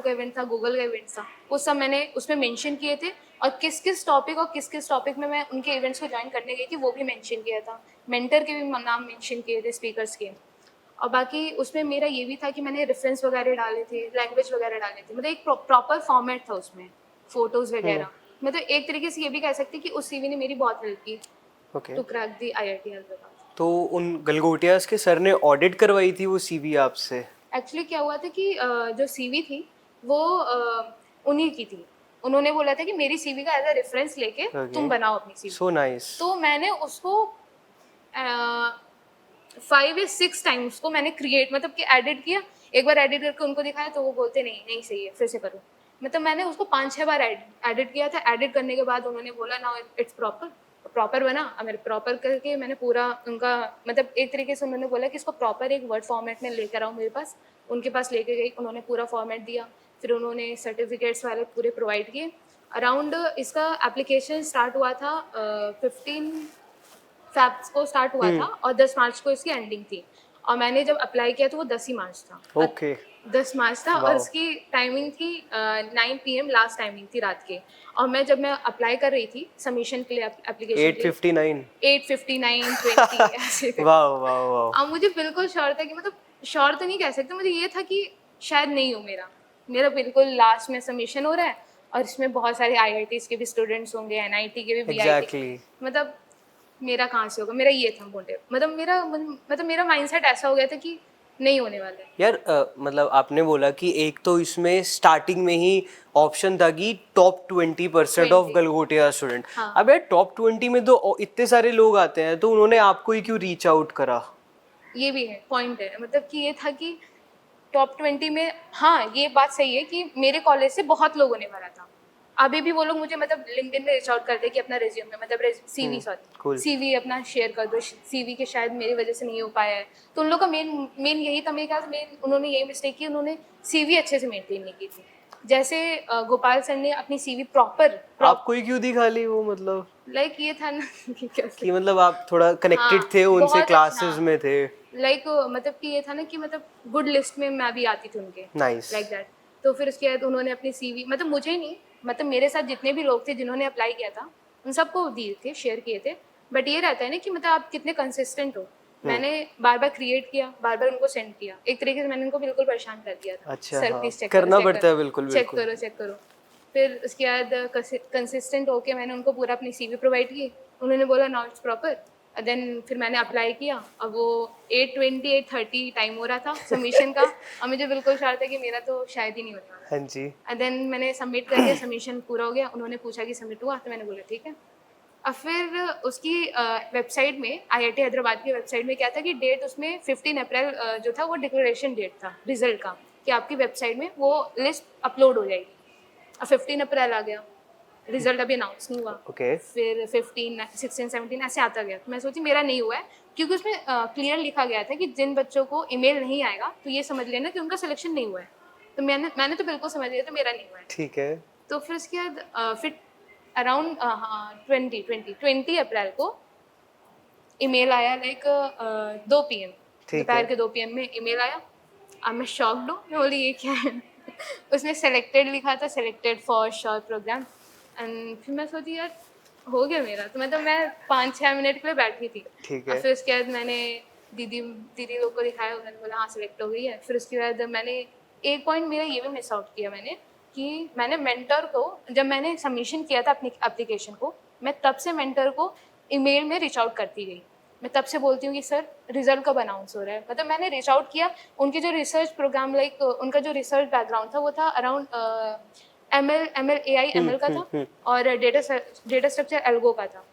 इवेंट था, गूगल का इवेंट्स था, वो सब मैंने उसमें मेंशन किए थे। और किस किस टॉपिक में मैं उनके इवेंट्स को ज्वाइन करने गई थी वो भी मेंशन किया था। मेंटर के भी नाम मेंशन किए थे, स्पीकर्स के। और बाकी उसमें मेरा ये भी था कि मैंने रेफरेंस वगैरह डाले थे, लैंग्वेज वगैरह डाले थे, मतलब एक प्रॉपर फॉर्मेट था उसमें, फोटोज वगैरह। मतलब एक तरीके से ये भी कह सकती कि उस सीवी ने मेरी बहुत हेल्प की to crack the IIT Hyderabad. तो उन गलगोटियास के सर ने ऑडिट करवाई थी वो सीवी आपसे? एक्चुअली क्या हुआ था कि जो सीवी थी वो उन्हीं की थी। उन्होंने बोला था कि मेरी सीवी का एज अ रेफरेंस लेके तुम बनाओ अपनी सीवी। So nice. तो मैंने उसको 5 या 6 टाइम्स को मैंने क्रिएट, मतलब कि एडिट किया। एक बार एडिट करके उनको दिखाया तो वो बोलते नहीं सही है, फिर से करो। मतलब मैंने उसको 5-6 बार एडिट किया था। एडिट करने के बाद उन्होंने बोला नाउ इट्स प्रॉपर बना। मेरे प्रॉपर करके मैंने पूरा उनका, मतलब एक तरीके से उन्होंने बोला कि इसको प्रॉपर एक वर्ड फॉर्मेट में लेकर आओ मेरे पास। उनके पास लेके गई, उन्होंने पूरा फॉर्मेट दिया, फिर उन्होंने सर्टिफिकेट्स वाले पूरे प्रोवाइड किए। अराउंड इसका एप्लीकेशन स्टार्ट हुआ था 15 फैब्स को स्टार्ट हुआ था और 10 मार्च को इसकी एंडिंग थी। और मैंने जब अप्लाई किया तो वो 10 ही मार्च था। ओके। 10 मार्च था और उसकी टाइमिंग थी 9 PM लास्ट टाइमिंग थी रात के। और मैं जब मैं अप्लाई कर रही थी सबमिशन के लिए एप्लीकेशन के लिए 8:59 8:59 20 ऐसे थे। वाह वाह वाह। अब मुझे बिल्कुल श्योर था कि मतलब श्योर तो नहीं कह सकते, मुझे ये था कि शायद नहीं हो मेरा मेरा बिल्कुल लास्ट में सबमिशन हो रहा है और इसमें बहुत सारे IITs के भी स्टूडेंट्स होंगे, NIT के भी, BIT Exactly. मतलब मेरा कहाँ से होगा, मेरा ये था मोटिव। मतलब मेरा माइंडसेट ऐसा हो गया था कि नहीं होने वाला है। यार मतलब आपने बोला कि एक तो इसमें स्टार्टिंग में ही ऑप्शन था कि टॉप 20% ऑफ 20 गलगोटिया स्टूडेंट। हाँ। अब यार टॉप 20 में तो इतने सारे लोग आते हैं, तो उन्होंने आपको ही क्यों रीच आउट करा? ये भी है, पॉइंट है, मतलब कि ये था कि टॉप 20 में, हाँ ये बात सही है कि मेरे कॉलेज से बहुत लोगों ने भरा था। अभी भी वो लोग मुझे मतलब लिंक्डइन में रीच आउट करते हैं कि अपना रेज्यूमे मतलब CV cool. CV अपना शेयर कर दो, CV के शायद मेरी वजह से नहीं हो पाया है। तो उन लोग का मेन यही था, मेरे ख्याल मेन उन्होंने यही मिस्टेक की, उन्होंने CV अच्छे से मेंटेन नहीं की थी। जैसे गोपाल सर ने अपनी CV प्रॉपर आपको ही क्यों दिखा ली वो, मतलब लाइक ये था ना कि कैसे, कि मतलब आप थोड़ा कनेक्टेड हाँ, थे उनसे, बहुत क्लासेस अच्छा, में थे? लाइक मतलब कि ये था ना कि मतलब गुड लिस्ट में मैं भी आती थी उनके, नाइस। Like that. तो फिर उसके बाद उन्होंने अपनी CV मतलब मुझे ही नहीं, मतलब मेरे साथ जितने भी लोग थे जिन्होंने अप्लाई किया था उन सबको दिए थे, शेयर किए थे। बट ये रहता है ना कि मतलब आप कितने कंसिस्टेंट हो। मैंने बार बार क्रिएट किया, बार बार उनको सेंड किया, एक तरीके से मैंने उनको बिल्कुल परेशान कर दिया था। अच्छा, सर हाँ, प्लीज चेक करना करो, पड़ता है, बिल्कुल चेक बिल्कुल। करो, चेक करो। फिर उसके बाद कंसिस्टेंट होके मैंने उनको पूरा अपनी CV प्रोवाइड की। उन्होंने बोला नाउ इट्स प्रॉपर। देन फिर मैंने अप्लाई किया। अब वो 8:20 8:30 टाइम हो रहा था सबमिशन का और मुझे बिल्कुल श्योर था कि मेरा तो शायद ही नहीं होने वाला। हाँ जी। देन मैंने सबमिट कर दिया, सबमिशन पूरा हो गया। उन्होंने पूछा कि सबमिट हुआ, तो मैंने बोला ठीक है। अब फिर उसकी वेबसाइट में, IIT हैदराबाद की वेबसाइट में क्या था कि डेट उसमें 15 अप्रैल जो था वो डिक्लेरेशन डेट था रिजल्ट का, कि आपकी वेबसाइट में वो लिस्ट अपलोड हो जाएगी। अब 15 अप्रैल आ गया, रिजल्ट अभी अनाउंस नहीं हुआ। ओके। फिर 15 16 17 ऐसे आता गया। तो मैं सोची मेरा नहीं हुआ है, क्योंकि उसमें क्लियर लिखा गया था कि जिन बच्चों को ईमेल नहीं आएगा तो ये समझ लेना कि उनका सिलेक्शन नहीं हुआ है। तो मैंने तो बिल्कुल समझ लिया था मेरा नहीं हुआ है। ठीक है। तो फिर उसके बाद फिर अराउंड 20 अप्रैल को ईमेल आया, लाइक 2 PM, ठीक दोपहर है। के 2 PM में ईमेल आया। अब मैं शॉक्ड हूँ, मैं बोली ये क्या है। उसमें सेलेक्टेड लिखा था, selected for SURE program. And फिर मैं सोची यार हो गया मेरा, तो मतलब मैं 5-6 मिनट के लिए बैठी थी। ठीक और है। फिर उसके बाद मैंने दीदी लोग को दिखाया, उन्होंने बोला हाँ सिलेक्ट हो गई है। फिर उसके बाद मैंने एक पॉइंट मेरा ये भी मिस आउट किया मैंने, कि मैंने मेंटर को, जब मैंने सबमिशन किया था अपनी एप्लीकेशन को, मैं तब से मेंटर को ईमेल में रीच आउट करती गई। मैं तब से बोलती हूँ कि सर रिजल्ट कब अनाउंस हो रहा है। मतलब मैंने रीच आउट किया। उनके जो रिसर्च प्रोग्राम, लाइक उनका जो रिसर्च बैकग्राउंड था वो था अराउंड ML AI ML का था और डेटा स्ट्रक्चर एल्गो का था।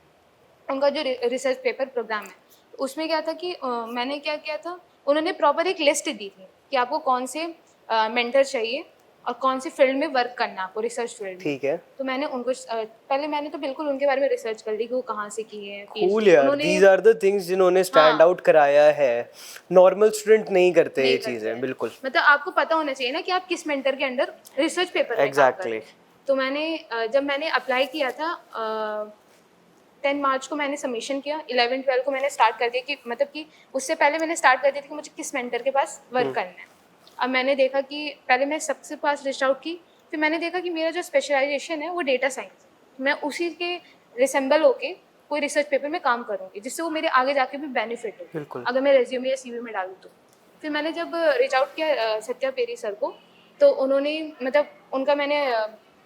उनका जो रिसर्च पेपर प्रोग्राम है उसमें क्या था कि मैंने क्या किया था, उन्होंने प्रॉपर एक लिस्ट दी थी कि आपको कौन से मेंटर चाहिए और कौन सी फील्ड में वर्क करना है आपको, रिसर्च फील्ड में। ठीक है। तो मैंने उनको पहले मैंने तो बिल्कुल उनके बारे में रिसर्च कर ली कि वो कहाँ से की है कूल PhD यार, उन्होंने। दीज आर द थिंग्स जिन्होंने स्टैंड हाँ, आउट कराया है। नॉर्मल स्टूडेंट नहीं करते नहीं ये करते चीजें, हैं। बिल्कुल। मतलब आपको पता होना चाहिए ना कि आप किस मेंटर के अंडर रिसर्च पेपर में काम कर रहे एग्जैक्टली। हैं। तो मैंने जब मैंने अप्लाई किया था 10 मार्च को मैंने सबमिशन किया। 11-12 को मैंने स्टार्ट कर दिया कि मतलब कि उससे पहले मैंने स्टार्ट कर दिया था कि मुझे किस मेंटर के पास वर्क करना है। अब मैंने देखा कि पहले मैं सबसे पास रिच आउट की, फिर मैंने देखा कि मेरा जो स्पेशलाइजेशन है वो डेटा साइंस, मैं उसी के रिसेंबल होके कोई रिसर्च पेपर में काम करूँगी, जिससे वो मेरे आगे जाके भी बेनिफिट हो, बिल्कुल। अगर मैं रेज्यूमे या CV में डालूँ तो। फिर मैंने जब रिच आउट किया सत्या पेरी सर को, तो उन्होंने मतलब उनका मैंने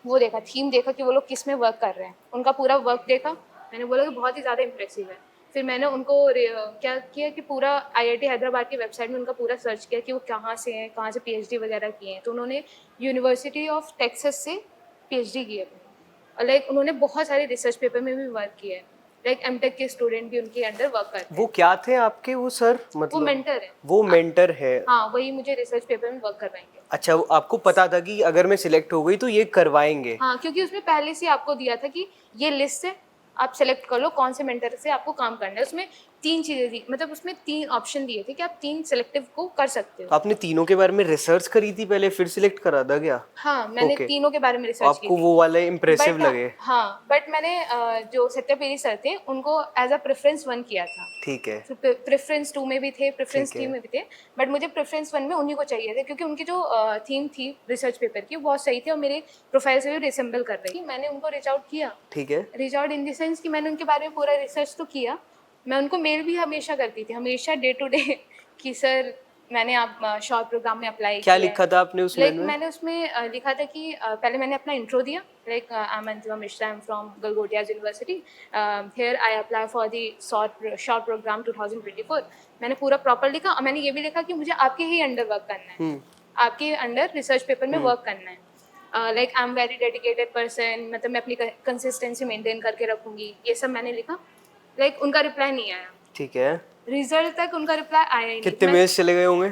वो देखा, थीम देखा कि वो लोग किस में वर्क कर रहे हैं, उनका पूरा वर्क देखा। मैंने बोला कि बहुत ही ज़्यादा इंप्रेसिव है। फिर मैंने उनको क्या किया कि पूरा IIT हैदराबाद की वेबसाइट में उनका पूरा सर्च किया कि वो कहाँ से हैं, कहाँ से PhD वगैरह किए हैं। तो उन्होंने यूनिवर्सिटी ऑफ टेक्सास से PhD की है। और लाइक उन्होंने बहुत सारे रिसर्च पेपर में भी वर्क किया है। लाइक MTech के स्टूडेंट भी उनके अंडर वर्क करते हैं। वो क्या थे आपके वो सर, वो मतलब मेंटर है। वो मेंटर है? हाँ, वही मुझे रिसर्च पेपर में वर्क करवाएंगे। अच्छा, वो आपको पता था कि अगर मैं सिलेक्ट हो गई तो ये करवाएंगे? हाँ, क्योंकि उसमें पहले से आपको दिया था कि ये लिस्ट है, आप सेलेक्ट कर लो कौन से मेंटर से आपको काम करना है। उसमें 3 चीज़ें दी, मतलब उसमें 3 ऑप्शन दिए थे कि आप 3 सिलेक्टिव को कर सकते हो। तो आपने तीनों के बारे में रिसर्च करी थी पहले, फिर सिलेक्ट करा था क्या? हाँ, मैंने ओके, तीनों के बारे में रिसर्च की आपको थी। वो वाले इम्प्रेसिव बट लगे? हाँ, बट मैंने जो सत्यपेरी सर थे उनको एज़ अ प्रेफ़रेंस 1 किया था। ठीक है, फिर प्रेफ़रेंस 2 में भी थे, प्रेफ़रेंस ठीक 3 है, में भी थे, बट मुझे प्रेफ़रेंस 1 में उन्हीं को चाहिए थे क्योंकि उनकी जो थीम थी रिसर्च पेपर की वो बहुत सही थी और मेरे प्रोफ़ाइल से भी रिसेम्बल कर रही थी। मैंने उनको रीच आउट किया, ठीक है। Reach out in the sense कि मैंने उनके बारे में पूरा रिसर्च तो किया। मैं उनको मेल भी हमेशा करती थी, हमेशा डे टू डे कि सर मैंने आप शॉर्ट प्रोग्राम में अप्लाई क्या किया है। लिखा था आपने उस मेल लाइक में? मैंने उसमें लिखा था कि पहले मैंने अपना इंट्रो दिया, like I am Antima Mishra, I am from Galgotias university, here I apply for the short program 2024। मैंने पूरा प्रॉपर लिखा और मैंने ये भी लिखा कि मुझे आपके ही अंडर वर्क करना है, आपके अंडर रिसर्च पेपर में वर्क करना है। Like I am very dedicated person, मतलब मैं अपनी कंसिस्टेंसी मेंटेन करके रखूंगी, ये सब मैंने लिखा। लाइक उनका रिप्लाई नहीं आया, ठीक है। रिजल्ट तक उनका रिप्लाई आया ही नहीं। कितने मेल्स चले गए होंगे?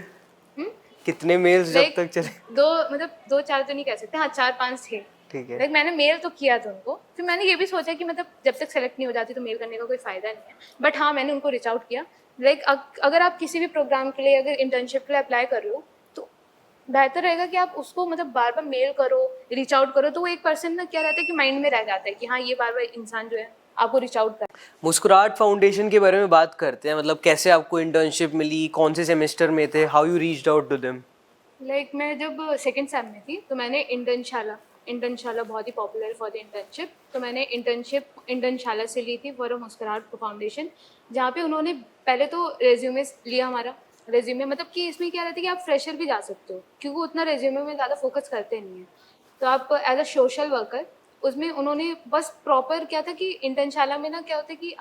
कितने मेल्स जब लाइक तक चले? दो, मतलब 2-4 तो नहीं कह सकते, हाँ 4-5 थे। ठीक है। लाइक मैंने मेल तो किया था उनको, फिर मैंने ये भी सोचा कि मतलब जब तक सेलेक्ट नहीं हो जाती तो मेल करने का कोई फ़ायदा नहीं है। बट हाँ, मैंने उनको रीच आउट किया। लाइक अगर आप किसी भी प्रोग्राम के लिए, अगर इंटर्नशिप के लिए अप्लाई कर रहे हो, तो बेहतर रहेगा कि आप उसको मतलब बार-बार मेल करो, रीच आउट करो, तो वो एक पर्सन ना क्या रहता है कि माइंड में रह जाता है कि हाँ, ये बार-बार इंसान जो है आपको रीच आउट कर। मुस्कुराहट फाउंडेशन के बारे में बात करते हैं, मतलब कैसे आपको इंटर्नशिप मिली, कौन से सेमेस्टर में थे, how you reached out to them? Like मैं जब सेकंड सेम में थी तो मैंने इंटर्नशाला बहुत ही पॉपुलर फॉर द इंटर्नशिप, तो मैंने इंटर्नशाला से ली थी फॉर अ मुस्कुराहट फाउंडेशन, जहाँ पे उन्होंने पहले तो रेज्यूमे लिया हमारा। रेज्यूमे मतलब कि इसमें क्या रहता है कि आप फ्रेशर भी जा सकते हो क्योंकि उतना रेज्यूमे में ज़्यादा फोकस करते नहीं हैं। तो आप एज अ सोशल वर्कर, उसमें उन्होंने बस प्रॉपर क्या था कि इंटर्नशाला में ना क्या होता है कि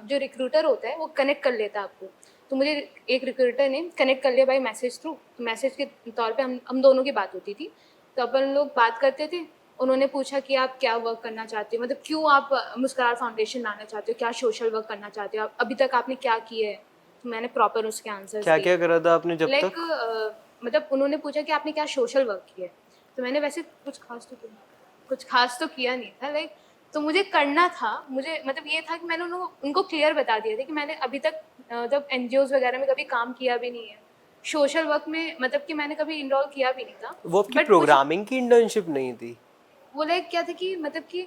जो रिक्रूटर होता है वो कनेक्ट कर लेता है आपको। तो मुझे एक रिक्रूटर ने कनेक्ट कर लिया बाय मैसेज थ्रू, तो मैसेज के तौर पे हम दोनों की बात होती थी। तो अपन लोग बात करते थे। उन्होंने पूछा कि आप क्या वर्क करना चाहते हो, मतलब क्यों आप मुस्कुराहट फाउंडेशन लाना चाहते हो, क्या सोशल वर्क करना चाहते हो आप, अभी तक आपने क्या किया है। तो मैंने प्रॉपर उसके आंसर्स क्या दिए। क्या करा था आपने जब लाइक तक? मतलब उन्होंने पूछा कि आपने क्या सोशल वर्क किया है, तो मैंने वैसे कुछ खास तो किया नहीं था। लाइक तो मुझे करना था, मुझे मतलब ये था कि मैंने उनको क्लियर बता दिया था कि मैंने अभी तक मतलब एनजीओज वगैरह में कभी काम किया भी नहीं है, सोशल वर्क में मतलब कि मैंने कभी इन्वॉल्व किया भी नहीं था। वो आपकी बट कुछ प्रोग्रामिंग की इंटर्नशिप नहीं थी? वो लाइक क्या था कि मतलब कि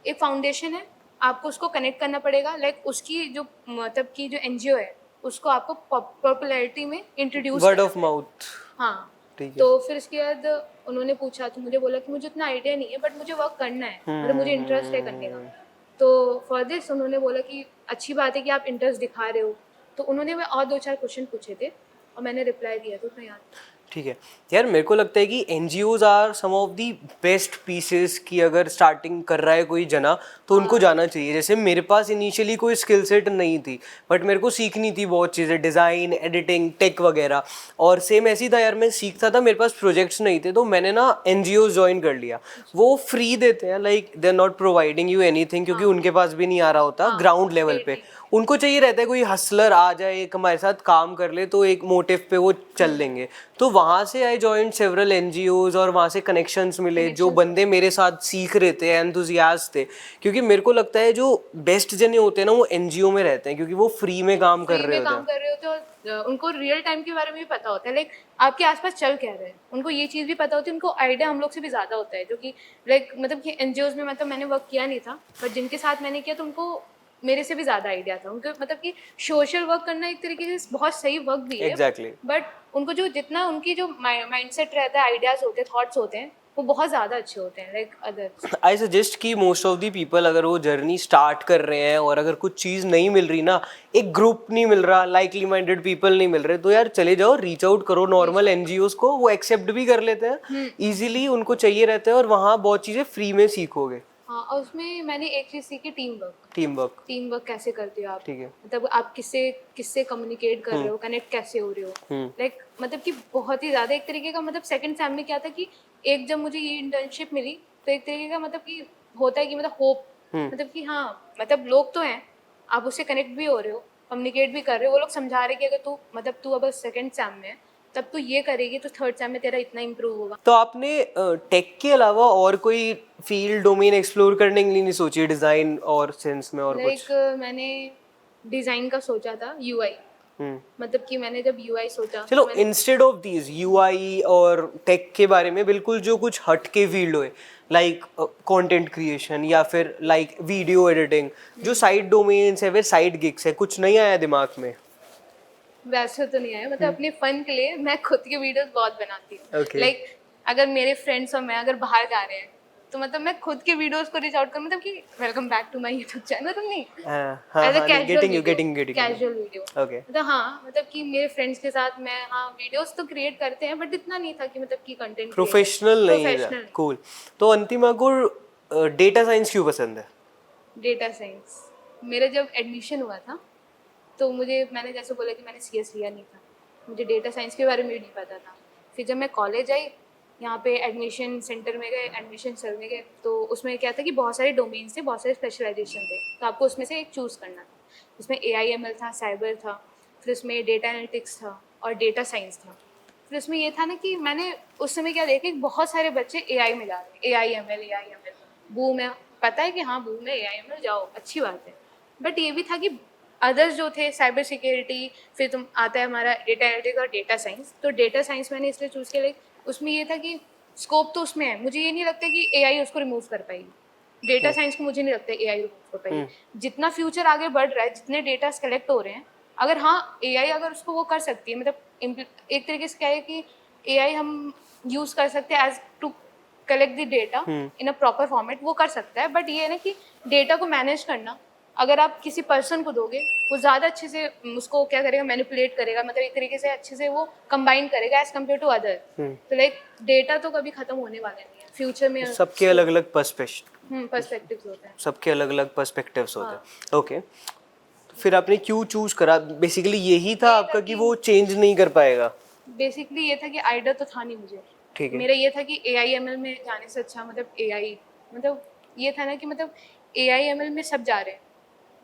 एक फाउंडेशन है, आपको उसको कनेक्ट करना पड़ेगा। लाइक उसकी जो मतलब कि जो एनजीओ है उसको आपको पॉपुलैरिटी में इंट्रोड्यूस वर्ड करना ऑफ पड़ेगा। माउथ। हाँ, ठीक है। तो फिर इसके बाद उन्होंने पूछा तो मुझे बोला कि मुझे उतना आइडिया नहीं है बट मुझे वर्क करना है, मतलब मुझे इंटरेस्ट है करने का। तो फॉर दिस उन्होंने बोला कि अच्छी बात है कि आप इंटरेस्ट दिखा रहे हो। तो उन्होंने मैं और 2-4 क्वेश्चन पूछे थे और मैंने रिप्लाई दिया था, उतना याद नहीं। ठीक है। यार मेरे को लगता है कि NGOs are some of the best pieces, की अगर स्टार्टिंग कर रहा है कोई जना तो उनको जाना चाहिए। जैसे मेरे पास इनिशियली कोई स्किल सेट नहीं थी, बट मेरे को सीखनी थी बहुत चीज़ें, डिज़ाइन, एडिटिंग, टेक वगैरह। और सेम ऐसी था यार, मैं सीखता था, मेरे पास प्रोजेक्ट्स नहीं थे, तो मैंने ना एनजीओज ज्वाइन कर लिया। वो फ्री देते हैं, like they are not providing you anything, क्योंकि उनके पास भी नहीं आ रहा होता ग्राउंड लेवल पे। उनको चाहिए रहता है कोई हसलर आ जाए, एक हमारे साथ काम कर ले, तो एक मोटिव पे वो चल लेंगे। तो वहाँ से आई जॉइंट सेवरल एनजीओज और वहाँ से कनेक्शंस मिले, जो बंदे मेरे साथ सीख रहे थे, एंथुजियास्ट थे। क्योंकि मेरे को लगता है जो बेस्ट जने होते हैं ना वो एनजीओ में रहते हैं, क्योंकि वो फ्री में काम कर फ्री रहे में होते काम हैं। कर रहे होते हैं और उनको रियल टाइम के बारे में भी पता होता है, लाइक आपके आसपास चल क्या रहा है, उनको ये चीज़ भी पता होती है। उनको आइडिया हम लोग से भी ज़्यादा होता है, जो कि लाइक मतलब कि एनजीओज में मतलब मैंने वर्क किया नहीं था, बट जिनके साथ मैंने किया तो उनको मेरे से भी ज़्यादा आइडिया था। उनको मतलब कि सोशल वर्क करना एक तरीके से बहुत सही वर्क भी है। एग्जैक्टली। बट उनको जो जितना उनकी जो माइंडसेट रहता है, आइडियाज़ होते हैं, थॉट्स होते हैं, वो बहुत ज़्यादा अच्छे होते हैं लाइक अदर्स। आई सजेस्ट कि मोस्ट ऑफ दी पीपल अगर वो जर्नी स्टार्ट कर रहे हैं और अगर कुछ चीज़ नहीं मिल रही ना, एक ग्रुप नहीं मिल रहा, लाइकली माइंडेड पीपल नहीं मिल रहे, तो यार चले जाओ, रीच आउट करो नॉर्मल एनजीओज को, वो एक्सेप्ट भी कर लेते हैं इजीली, उनको चाहिए रहता है, और वहाँ बहुत चीज़ें फ्री में सीखोगे। हाँ, और उसमें मैंने एक चीज़ सीखी, टीम वर्क। टीम वर्क कैसे करते हो आप, ठीक है। मतलब आप किससे किससे कम्युनिकेट कर रहे हो, कनेक्ट कैसे हो रहे हो। लाइक मतलब कि बहुत ही ज़्यादा एक तरीके का, मतलब सेकंड सेम में क्या था कि एक जब मुझे ये इंटर्नशिप मिली तो एक तरीके का मतलब कि होता है कि मतलब होप, मतलब कि हाँ मतलब लोग तो हैं, आप उससे कनेक्ट भी हो रहे हो, कम्युनिकेट भी कर रहे हो। वो लोग समझा रहे कि अगर तू मतलब तू अगर सेकंड सेम में है तब तू ये करेगी तो थर्ड सेम में तेरा इतना इम्प्रूव होगा। तो आपने टेक के अलावा और कोई फील्ड डोमेन एक्सप्लोर करने के लिए नहीं सोची, डिज़ाइन और सेंस में और कुछ? लाइक मैंने डिज़ाइन का सोचा था, यूआई, मतलब कि मैंने जब यूआई सोचा, चलो मैंने इंस्टेड ऑफ दीज यूआई और टेक के बारे में बिल्कुल जो कुछ हट के फील्ड हो, लाइक कंटेंट क्रिएशन या फिर लाइक वीडियो एडिटिंग, जो साइड डोमेन्स है वे साइड गिग्स है, कुछ नहीं आया दिमाग में? वैसे तो नहीं आया, मतलब अपने फन के लिए मैं खुद की वीडियोस बहुत बनाती हूँ। Okay. लाइक अगर मेरे फ्रेंड्स और मैं अगर बाहर जा रहे हैं तो मतलब मैं खुद की वीडियोस को रीच आउट कर, मतलब कि welcome back to my YouTube channel, मतलब नहीं हाँ एज अ हाँ, casual getting casual video, okay. मतलब हाँ, मतलब कि मेरे फ्रेंड्स के साथ मैं हाँ वीडियोस तो क्रिएट करते हैं बट इतना नहीं था कि मतलब कि कंटेंट प्रोफेशनल नहीं था, प्रोफेशनल। कूल। तो अंतिमा को डेटा साइंस क्यों पसंद है? डेटा साइंस, मेरा जब एडमिशन हुआ था तो मुझे, मैंने जैसे बोला कि मैंने सीएस लिया नहीं था, मुझे डेटा साइंस के बारे में भी नहीं पता था। फिर जब मैं कॉलेज आई, यहाँ पे एडमिशन सेंटर में गए, एडमिशन सेल में गए, तो उसमें क्या था कि बहुत सारे डोमेन्स थे, बहुत सारे स्पेशलाइजेशन थे, तो आपको उसमें से एक चूज़ करना था। उसमें AIML था, साइबर था, फिर उसमें डेटा एनालिटिक्स था और डेटा साइंस था। फिर उसमें ये था ना कि मैंने उस समय क्या देखा कि बहुत सारे बच्चे AI में जा रहे हैं, AIML बूम है, पता है कि हाँ बूम है, AIML जाओ, अच्छी बात है। बट ये भी था कि अदर्स जो थे, साइबर सिक्योरिटी, फिर तुम आता है हमारा डेटा एनालिटिक्स और डेटा साइंस, तो डेटा साइंस मैंने इसलिए चूज़ किया, लाइक उसमें ये था कि स्कोप तो उसमें है, मुझे ये नहीं लगता कि AI उसको रिमूव कर पाएगी। डेटा साइंस को मुझे नहीं लगता AI रिमूव कर पाएगी। जितना फ्यूचर आगे बढ़ रहा है, जितने डेटा कलेक्ट हो रहे हैं, अगर हाँ AI अगर उसको वो कर सकती है, मतलब एक तरीके से क्या है कि AI हम यूज़ कर सकते हैं as to collect the data in a proper format, वो कर सकता है। बट ये है ना कि डेटा को मैनेज करना, अगर आप किसी पर्सन को दोगे, वो ज़्यादा अच्छे से उसको क्या करेगा, मैनिपुलेट करेगा, मतलब एक तरीके से अच्छे से वो कंबाइन करेगा एज कम्पेयर टू अदर। तो लाइक डेटा तो कभी खत्म होने वाला नहीं है फ्यूचर में। सबके अलग अलग पर्सपेक्टिव्स होते हैं। सबके अलग अलग पर्सपेक्टिव्स होते हाँ। हैं, ओके। तो फिर आपने क्यों चूज करा? बेसिकली यही था आपका कि वो चेंज नहीं कर पाएगा? बेसिकली ये था कि आइडिया तो था नहीं मुझे, ठीक है। मेरा ये था कि AIML में जाने से अच्छा, मतलब AI, मतलब ये था ना कि मतलब AIML में सब जा रहे हैं,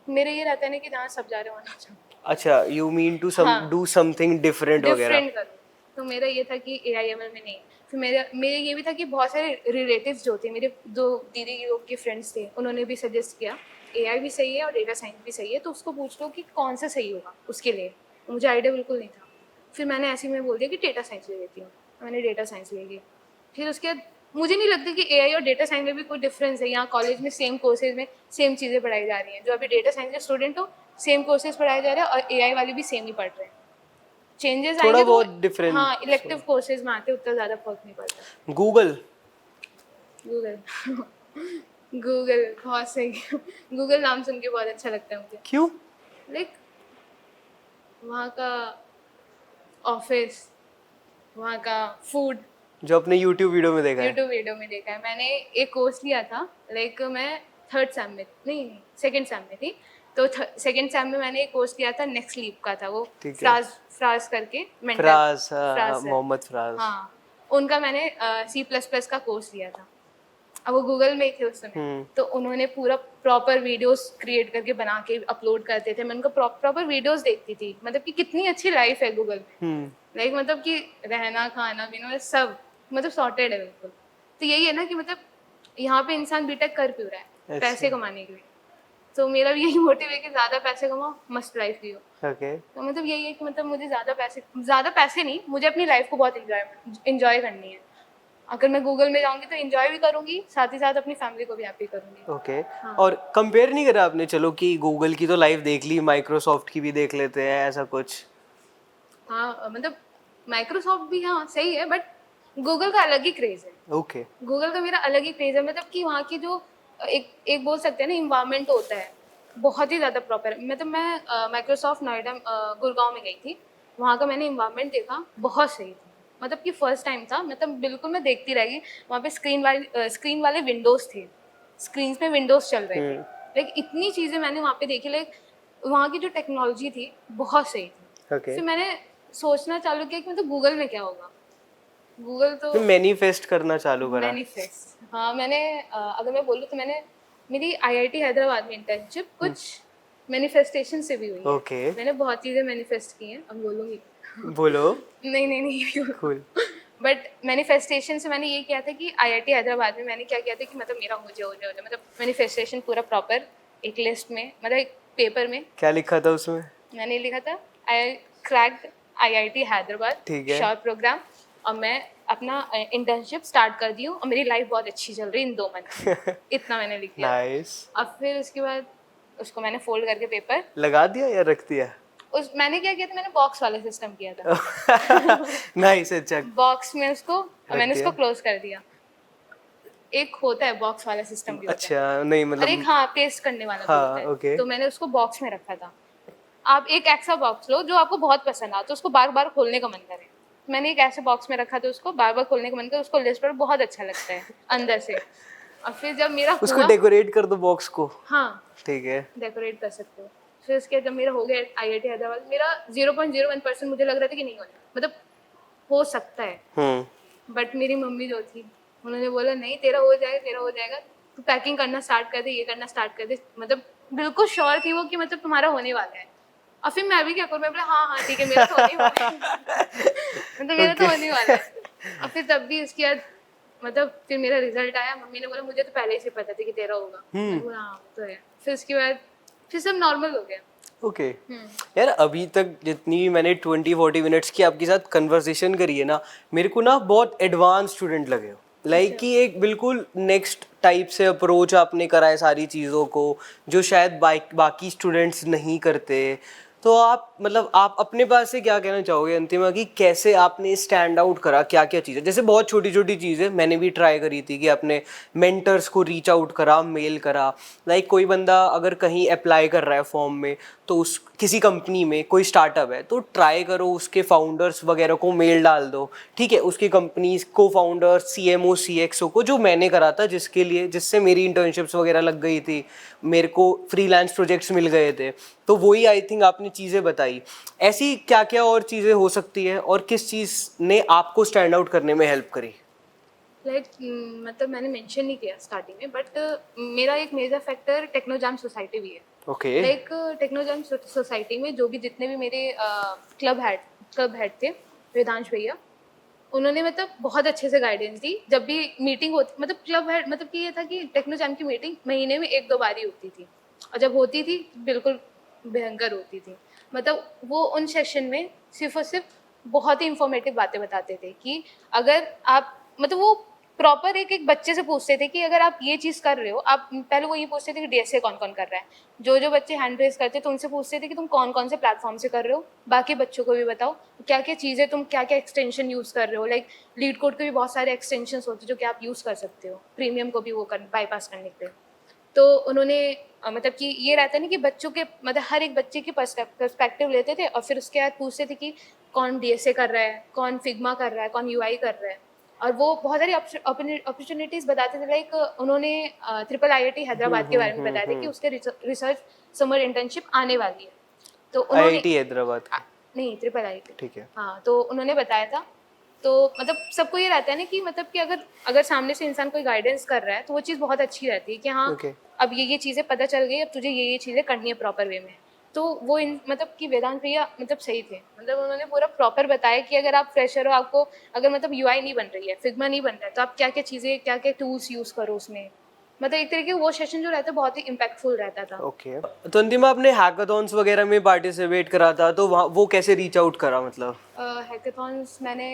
मेरा ये रहता है ना कि जहाँ सब जा रहे हैं वहाँ ना जाओ। अच्छा, यू मीन टू हाँ, डू समथिंग डिफरेंट वगैरह। डिफरेंट करो। तो मेरा ये था कि AIML में नहीं। फिर मेरे ये भी था कि बहुत सारे रिलेटिव्स जो थे, मेरे दो दीदी लोग के फ्रेंड्स थे, उन्होंने भी सजेस्ट किया AI भी सही है और डेटा साइंस भी सही है, तो उसको पूछ लो कि कौन सा सही होगा उसके लिए। मुझे आइडिया बिल्कुल नहीं था। फिर मैंने ऐसे में बोल दिया कि डेटा साइंस ले लेती हूँ, मैंने डेटा साइंस ले लिया। फिर उसके बाद मुझे नहीं लगता कि AI और डेटा साइंस में भी कोई डिफरेंस है। यहाँ कॉलेज में सेम कोर्सेज में सेम चीज़ें पढ़ाई जा रही हैं, जो अभी डेटा साइंस के स्टूडेंट हो सेम कोर्सेज पढ़ाए जा रहे हैं और AI वाले भी सेम ही पढ़ रहे हैं। चेंजेस थोड़ा आएंगे तो बहुत डिफरेंस। हाँ, इलेक्टिव कोर्सेज में आते उतना ज़्यादा फर्क नहीं पड़ता। गूगल। गूगल गूगल बहुत सही गूगल नाम सुन के बहुत अच्छा लगता है मुझे। क्यों? लाइक वहाँ का ऑफिस, वहाँ का फूड, जो अपने यूट्यूब वीडियो में देखा है। यूट्यूब वीडियो में देखा है मैंने। एक कोर्स लिया था, लाइक मैं थर्ड सेम में नहीं सेकंड सेम में थी, तो सेकंड सेम में मैंने एक कोर्स लिया था, नेक्स्ट लीप का था वो, ठीक है। फ्राज करके मेंटर, फराज, फ्राज सर, मोहम्मद फराज। हाँ, उनका मैंने C++ का कोर्स लिया था। अब वो गूगल में ही थे उस समय, तो उन्होंने पूरा प्रॉपर वीडियोस क्रिएट करके बना के अपलोड करते थे, मैं उनका प्रॉपर वीडियोस देखती थी, मतलब कि कितनी अच्छी लाइफ है गूगल में, लाइक मतलब कि रहना खाना पीना सब मतलब सॉर्टेड है बिल्कुल। तो यही है ना कि मतलब यहाँ पे इंसान बीटेक कर क्यों रहा है, पैसे कमाने के लिए। तो मेरा भी यही मोटिव है कि ज़्यादा पैसे कमाओ, मस्त लाइफ जियो। ओके। तो मतलब यही है कि मतलब मुझे ज़्यादा पैसे नहीं, मुझे अपनी लाइफ को बहुत इंजॉय करनी है। अगर मैं गूगल में जाऊंगी तो एंजॉय भी करूंगी, साथ ही साथ अपनी फैमिली को भी हैप्पी करूंगी। ओके। हाँ। और कंपेयर नहीं करा आपने? चलो कि गूगल की तो लाइव देख ली, माइक्रोसॉफ्ट की भी देख लेते हैं, ऐसा कुछ? हाँ मतलब माइक्रोसॉफ्ट भी हाँ सही है, बट गूगल का अलग ही क्रेज है। ओके। गूगल का मेरा अलग ही क्रेज है, मतलब कि वहाँ की जो एक एक बोल सकते हैं ना इन्वायरमेंट होता है, बहुत ही ज़्यादा प्रॉपर है। मतलब मैं माइक्रोसॉफ्ट नोएडा गुड़गांव में गई थी, वहाँ का मैंने इन्वायरमेंट देखा, बहुत सही था। मतलब कि फर्स्ट टाइम था, मतलब बिल्कुल मैं देखती रह गई। वहाँ पे स्क्रीन वाले विंडोज़ थे, स्क्रीन में विंडोज़ चल रहे थे, लाइक इतनी चीज़ें मैंने वहाँ पे देखी, लाइक वहाँ की जो टेक्नोलॉजी थी बहुत सही थी। ओके। फिर मैंने सोचना चालू किया कि मतलब गूगल में क्या होगा। गूगल तो मैनिफेस्ट करना चालू करा। मैनिफेस्ट, हाँ मैंने अगर मैं बोलूँ तो मैंने मेरी IIT हैदराबाद में इंटर्नशिप कुछ मैनिफेस्टेशन से भी हुई है। ओके। मैंने बहुत चीज़ें मैनिफेस्ट की हैं, अब बोलूँगी बोलो। नहीं कूल। बट मैनिफेस्टेशन से मैंने ये किया था कि IIT हैदराबाद में मैंने क्या किया था कि मतलब मेरा हो जाए, मतलब मैनिफेस्टेशन पूरा प्रॉपर एक लिस्ट में, मतलब एक पेपर में क्या लिखा था उसमें? मैंने लिखा था आई क्रैक्ड IIT हैदराबाद ठीक है। शॉर्ट प्रोग्राम, और मैं अपना इंटर्नशिप स्टार्ट कर दी हूँ और मेरी लाइफ बहुत अच्छी चल रही है इन 2 मंथ में। इतना मैंने लिख दिया। नाइस। अब फिर उसके बाद उसको मैंने फोल्ड करके पेपर लगा दिया या रख दिया? मैंने क्या किया था, मैंने बॉक्स वाला सिस्टम किया था। नाइस, अच्छा। बॉक्स में उसको मैंने दिया। उसको क्लोज कर दिया। एक होता है बॉक्स वाला सिस्टम भी होता है, अच्छा, नहीं और मतलब एक हाँ पेस्ट करने वाला भी होता हाँ, है। ओके। तो मैंने उसको बॉक्स में रखा था। आप एक ऐसा बॉक्स लो जो आपको बहुत पसंद आ, तो उसको बार बार खोलने का मन करे। मैंने एक ऐसे बॉक्स में रखा था, उसको बार बार खोलने का मन करे, उसको लिस्ट पर बहुत अच्छा लगता है अंदर से। और फिर जब मेरा उसको हुआ, डेकोरेट कर दो बॉक्स को। हाँ ठीक है। डेकोरेट कर सकते हो। फिर उसके जब मेरा हो गया IIT हैदराबाद, मेरा 0.01% मुझे लग रहा था कि नहीं होना, मतलब हो सकता है, बट मेरी मम्मी जो थी उन्होंने बोला नहीं तेरा हो जाएगा, तेरा हो जाएगा, तू पैकिंग करना स्टार्ट कर दे, ये करना स्टार्ट कर दे। मतलब बिल्कुल श्योर थी वो कि मतलब तुम्हारा होने वाला है। और फिर मैं भी क्या करूँ, मैं बोला हाँ हाँ ठीक है मेरा तो होने वाला है। मतलब मेरा तो होने वाला है। और फिर तब भी उसके बाद मतलब फिर मेरा रिजल्ट आया, मम्मी ने बोला मुझे तो पहले से पता था कि तेरा होगा। मैंने बोला हाँ वो तो है। फिर उसके बाद फिर सब नॉर्मल हो गया। ओके। यार अभी तक जितनी भी मैंने 20-40 मिनट्स की आपके साथ कन्वर्सेशन करी है ना, मेरे को ना बहुत एडवांस स्टूडेंट लगे हो। लाइक कि एक बिल्कुल नेक्स्ट टाइप से अप्रोच आपने करा है सारी चीज़ों को, जो शायद बाकी स्टूडेंट्स नहीं करते। तो आप मतलब आप अपने पास से क्या कहना चाहोगे अंतिमा, कि कैसे आपने स्टैंड आउट करा, क्या क्या चीज़ें? जैसे बहुत छोटी छोटी चीज़ें मैंने भी ट्राई करी थी कि अपने मेंटर्स को रीच आउट करा, मेल करा। लाइक कोई बंदा अगर कहीं अप्लाई कर रहा है फॉर्म में, तो उस किसी कंपनी में कोई स्टार्टअप है तो ट्राई करो उसके फाउंडर्स वगैरह को मेल डाल दो, ठीक है, उसकी कंपनीज को फाउंडर CMO CXO को, जो मैंने करा था, जिससे मेरी इंटर्नशिप्स वगैरह लग गई थी, मेरे को फ्रीलांस प्रोजेक्ट्स मिल गए थे। तो वही आई थिंक आपने चीज़ें बताई। ऐसी क्या क्या और चीज़ें हो सकती है, और किस चीज़ ने आपको स्टैंड आउट करने में हेल्प करी? मतलब मैंने मेंशन नहीं किया स्टार्टिंग में, बट मेरा एक मेजर फैक्टर टेक्नोजाम सोसाइटी भी है। ओके। टेक्नोजाम सोसाइटी में जो भी जितने भी मेरे क्लब हेड थे, वेदांश भैया, उन्होंने मतलब बहुत अच्छे से गाइडेंस दी। जब भी मीटिंग होती, मतलब क्लब हेड, मतलब कि ये था कि टेक्नोजाम की मीटिंग महीने में 1-2 बार ही होती थी, और जब होती थी बिल्कुल भयंकर होती थी। मतलब वो उन सेशन में सिर्फ और सिर्फ बहुत ही इंफॉर्मेटिव बातें बताते थे कि अगर आप, मतलब वो प्रॉपर एक एक बच्चे से पूछते थे कि अगर आप ये चीज़ कर रहे हो, आप पहले वो ये पूछते थे कि DSA कौन कौन कर रहा है। जो जो बच्चे हैंड रेज करते तो उनसे पूछते थे कि तुम कौन कौन से प्लेटफॉर्म से कर रहे हो, बाकी बच्चों को भी बताओ क्या क्या चीज़ें, तुम क्या क्या एक्सटेंशन यूज़ कर रहे हो। लाइक लीड कोड के भी बहुत सारे एक्सटेंशन होते हैं जो कि आप यूज़ कर सकते हो प्रीमियम को भी वो कर बाईपास करने के लिए। तो उन्होंने मतलब कि ये रहता है ना कि बच्चों के, मतलब हर एक बच्चे की पर्सपेक्टिव लेते थे, और फिर उसके बाद पूछते थे कि कौन DSA कर रहा है, कौन फिग्मा कर रहा है, कौन UI कर रहा है। और वो बहुत सारी अपॉर्चुनिटीज़ बताते थे। लाइक उन्होंने IIT हैदराबाद के बारे में बताया था कि उसके रिसर्च समर इंटर्नशिप आने वाली है। तो उन्होंने IIT हैदराबाद की? नहीं, IIT। ठीक है। हाँ, तो उन्होंने बताया था। तो मतलब सबको ये रहता है ना कि मतलब कि अगर सामने से इंसान कोई गाइडेंस कर रहा है तो वो चीज़ बहुत अच्छी रहती है कि हाँ ओके। अब ये चीज़ें पता चल गई, अब तुझे ये चीज़ें करनी है प्रॉपर वे में। तो वो मतलब कि वेदांत भैया मतलब सही थे। मतलब उन्होंने पूरा प्रॉपर बताया कि अगर आप फ्रेशर हो, आपको अगर मतलब UI नहीं बन रही है, फिग्मा नहीं बन रहा है, तो आप क्या क्या चीज़ें, क्या क्या टूल्स यूज़ करो उसमें। मतलब एक तरीके वो सेशन जो रहता है बहुत ही इम्पैक्टफुल रहता था। ओके। तो अंतिमा आपने हैकाथॉन्स वगैरह में पार्टिसिपेट करा था, तो वहाँ वो कैसे रीच आउट करा, मतलब? हैकाथॉन्स मैंने